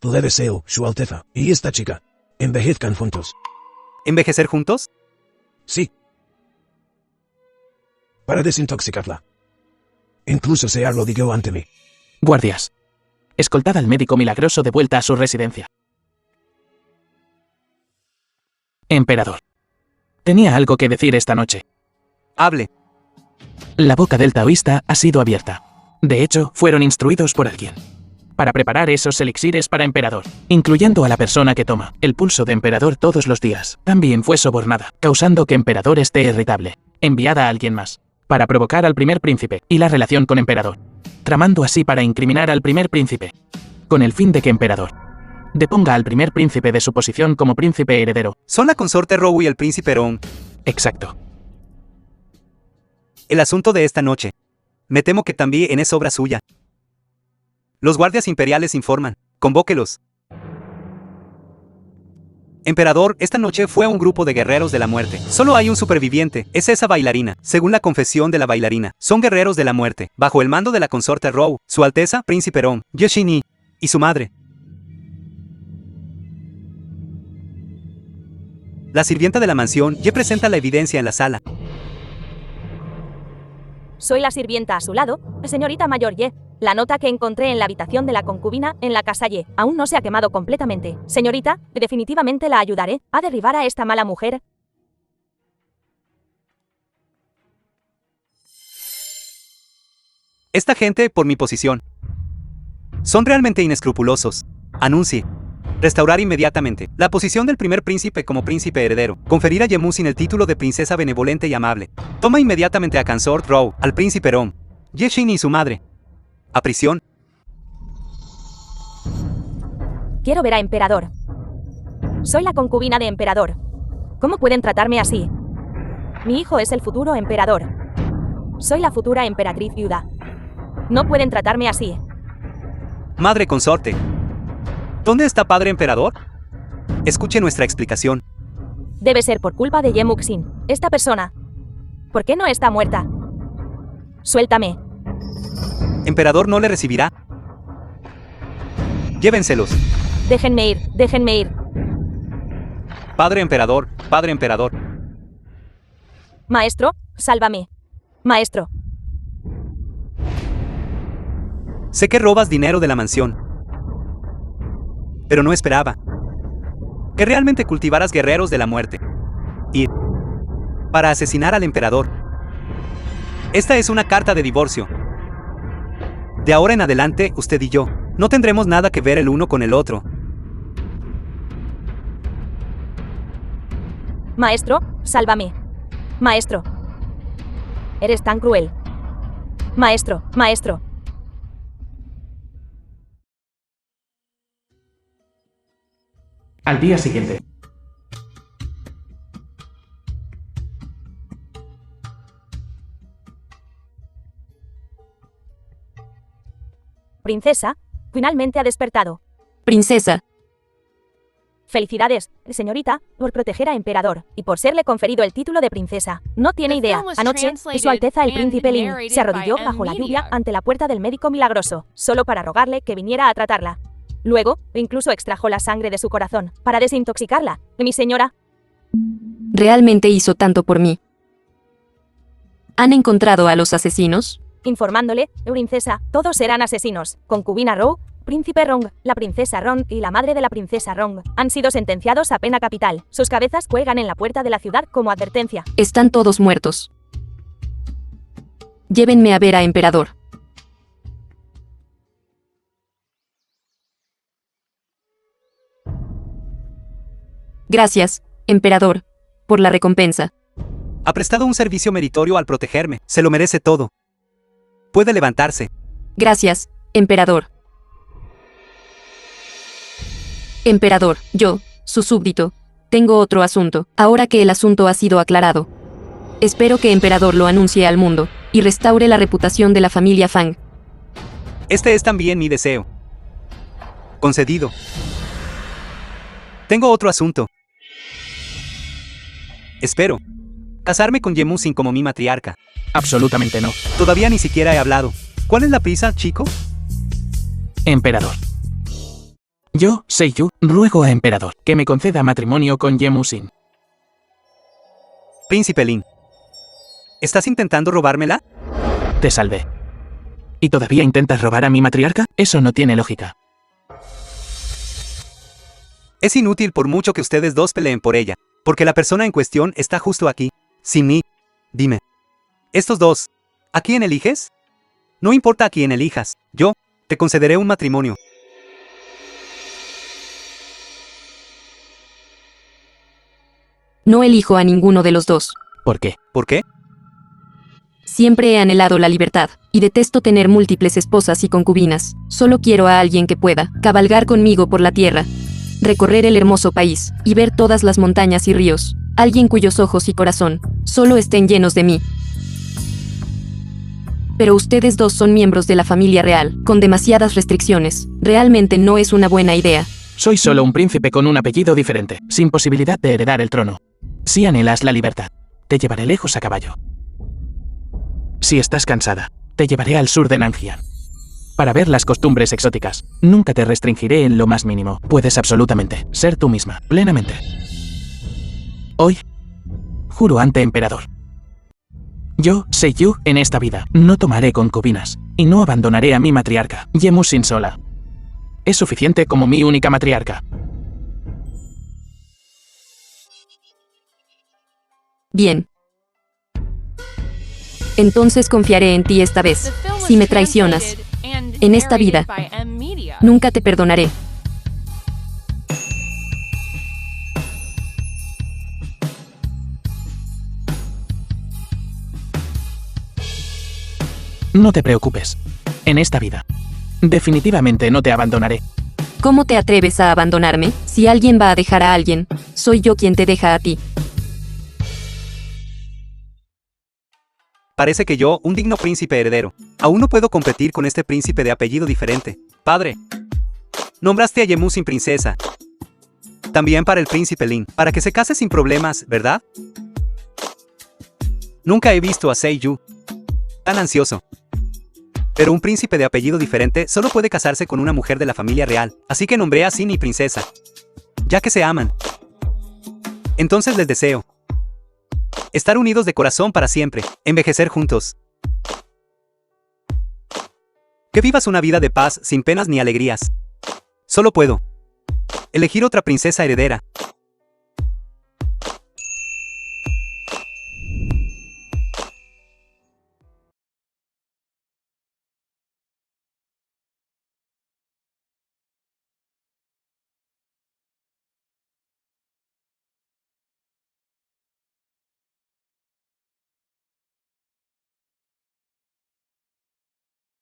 Le deseo, Su Alteza, y esta chica, envejezcan juntos. ¿Envejecer juntos? Sí. Para desintoxicarla. Incluso se arrodilló ante mí. Guardias. Escoltad al médico milagroso de vuelta a su residencia. Emperador. Tenía algo que decir esta noche. Hable. La boca del taoísta ha sido abierta. De hecho, fueron instruidos por alguien. para preparar esos elixires para emperador, incluyendo a la persona que toma el pulso de emperador todos los días. También fue sobornada, causando que emperador esté irritable, enviada a alguien más, para provocar al primer príncipe y la relación con emperador, tramando así para incriminar al primer príncipe, con el fin de que emperador deponga al primer príncipe de su posición como príncipe heredero. Son la consorte Row y el príncipe Ron. Exacto. El asunto de esta noche. Me temo que también es obra suya. Los guardias imperiales informan. Convóquelos. Emperador, esta noche fue un grupo de guerreros de la muerte. Solo hay un superviviente, es esa bailarina. Según la confesión de la bailarina, son guerreros de la muerte, bajo el mando de la consorte Row, Su Alteza, Príncipe Ron, Yoshini, y su madre. La sirvienta de la mansión ya presenta la evidencia en la sala. Soy la sirvienta a su lado, señorita Mayor Ye. La nota que encontré en la habitación de la concubina en la casa Ye aún no se ha quemado completamente. Señorita, definitivamente la ayudaré a derribar a esta mala mujer. Esta gente, por mi posición, son realmente inescrupulosos. Anuncie. Restaurar inmediatamente la posición del primer príncipe como príncipe heredero. Conferir a Yemusin el título de princesa benevolente y amable. Toma inmediatamente a Consort Row, al príncipe Ron, Yeshin y su madre. A prisión. Quiero ver a Emperador. Soy la concubina de Emperador. ¿Cómo pueden tratarme así? Mi hijo es el futuro emperador. Soy la futura emperatriz viuda. No pueden tratarme así. Madre consorte. ¿Dónde está padre emperador? Escuche nuestra explicación. Debe ser por culpa de Yemuxin, esta persona. ¿Por qué no está muerta? Suéltame. Emperador no le recibirá. Llévenselos. Déjenme ir, déjenme ir. Padre emperador, padre emperador. Maestro, sálvame. Maestro. Sé que robas dinero de la mansión. Pero no esperaba que realmente cultivaras guerreros de la muerte. Y para asesinar al emperador. Esta es una carta de divorcio. De ahora en adelante, usted y yo no tendremos nada que ver el uno con el otro. Maestro, sálvame. Maestro. Eres tan cruel. Maestro, maestro. Al día siguiente. Princesa, finalmente ha despertado. Princesa, Felicidades, señorita, por proteger a Emperador y por serle conferido el título de princesa. No tiene idea. Anoche, Su Alteza el Príncipe Lin se arrodilló bajo la lluvia ante la puerta del médico milagroso, solo para rogarle que viniera a tratarla. Luego, incluso extrajo la sangre de su corazón para desintoxicarla. Mi señora, realmente hizo tanto por mí. ¿Han encontrado a los asesinos? informándole, princesa, todos serán asesinos. Concubina Row, Príncipe Rong, la princesa Ron y la madre de la princesa Rong han sido sentenciados a pena capital. Sus cabezas cuelgan en la puerta de la ciudad como advertencia. Están todos muertos. Llévenme a ver a Emperador. Gracias, Emperador, por la recompensa. Ha prestado un servicio meritorio al protegerme. Se lo merece todo. Puede levantarse. Gracias, Emperador. Emperador, yo, su súbdito, tengo otro asunto. Ahora que el asunto ha sido aclarado, espero que Emperador lo anuncie al mundo y restaure la reputación de la familia Fang. Este es también mi deseo. Concedido. Tengo otro asunto. Espero casarme con Yemusin como mi matriarca. Absolutamente no. Todavía ni siquiera he hablado. ¿Cuál es la prisa, chico? Emperador. Yo, Seiyu, ruego a Emperador que me conceda matrimonio con Yemusin. Príncipe Lin. ¿Estás intentando robármela? Te salvé. ¿Y todavía intentas robar a mi matriarca? Eso no tiene lógica. Es inútil por mucho que ustedes dos peleen por ella, porque la persona en cuestión está justo aquí, sin mí. Dime. Estos dos, ¿a quién eliges? No importa a quién elijas, yo te concederé un matrimonio. No elijo a ninguno de los dos. ¿Por qué? ¿Por qué? Siempre he anhelado la libertad, y detesto tener múltiples esposas y concubinas. Solo quiero a alguien que pueda cabalgar conmigo por la tierra, recorrer el hermoso país, y ver todas las montañas y ríos. Alguien cuyos ojos y corazón solo estén llenos de mí. Pero ustedes dos son miembros de la familia real, con demasiadas restricciones. Realmente no es una buena idea. Soy solo un príncipe con un apellido diferente, sin posibilidad de heredar el trono. Si anhelas la libertad, te llevaré lejos a caballo. Si estás cansada, te llevaré al sur de Nanjian. Para ver las costumbres exóticas, nunca te restringiré en lo más mínimo. Puedes absolutamente ser tú misma, plenamente. Hoy, juro ante emperador. Yo, Seiyu, en esta vida, no tomaré concubinas, y no abandonaré a mi matriarca, Yemusin sola. Es suficiente como mi única matriarca. Bien. Entonces confiaré en ti esta The vez. film was Si me traicionas, translated and en esta vida, narrated by M-Media. nunca te perdonaré. No te preocupes. En esta vida, definitivamente no te abandonaré. ¿Cómo te atreves a abandonarme? Si alguien va a dejar a alguien, soy yo quien te deja a ti. Parece que yo, un digno príncipe heredero, aún no puedo competir con este príncipe de apellido diferente. Padre, nombraste a Yemusin princesa. También para el príncipe Lin, para que se case sin problemas, ¿verdad? Nunca he visto a Seiyu tan ansioso. Pero un príncipe de apellido diferente solo puede casarse con una mujer de la familia real, así que nombré a Sin y princesa. Ya que se aman. Entonces les deseo estar unidos de corazón para siempre, envejecer juntos. Que vivas una vida de paz sin penas ni alegrías. Solo puedo elegir otra princesa heredera.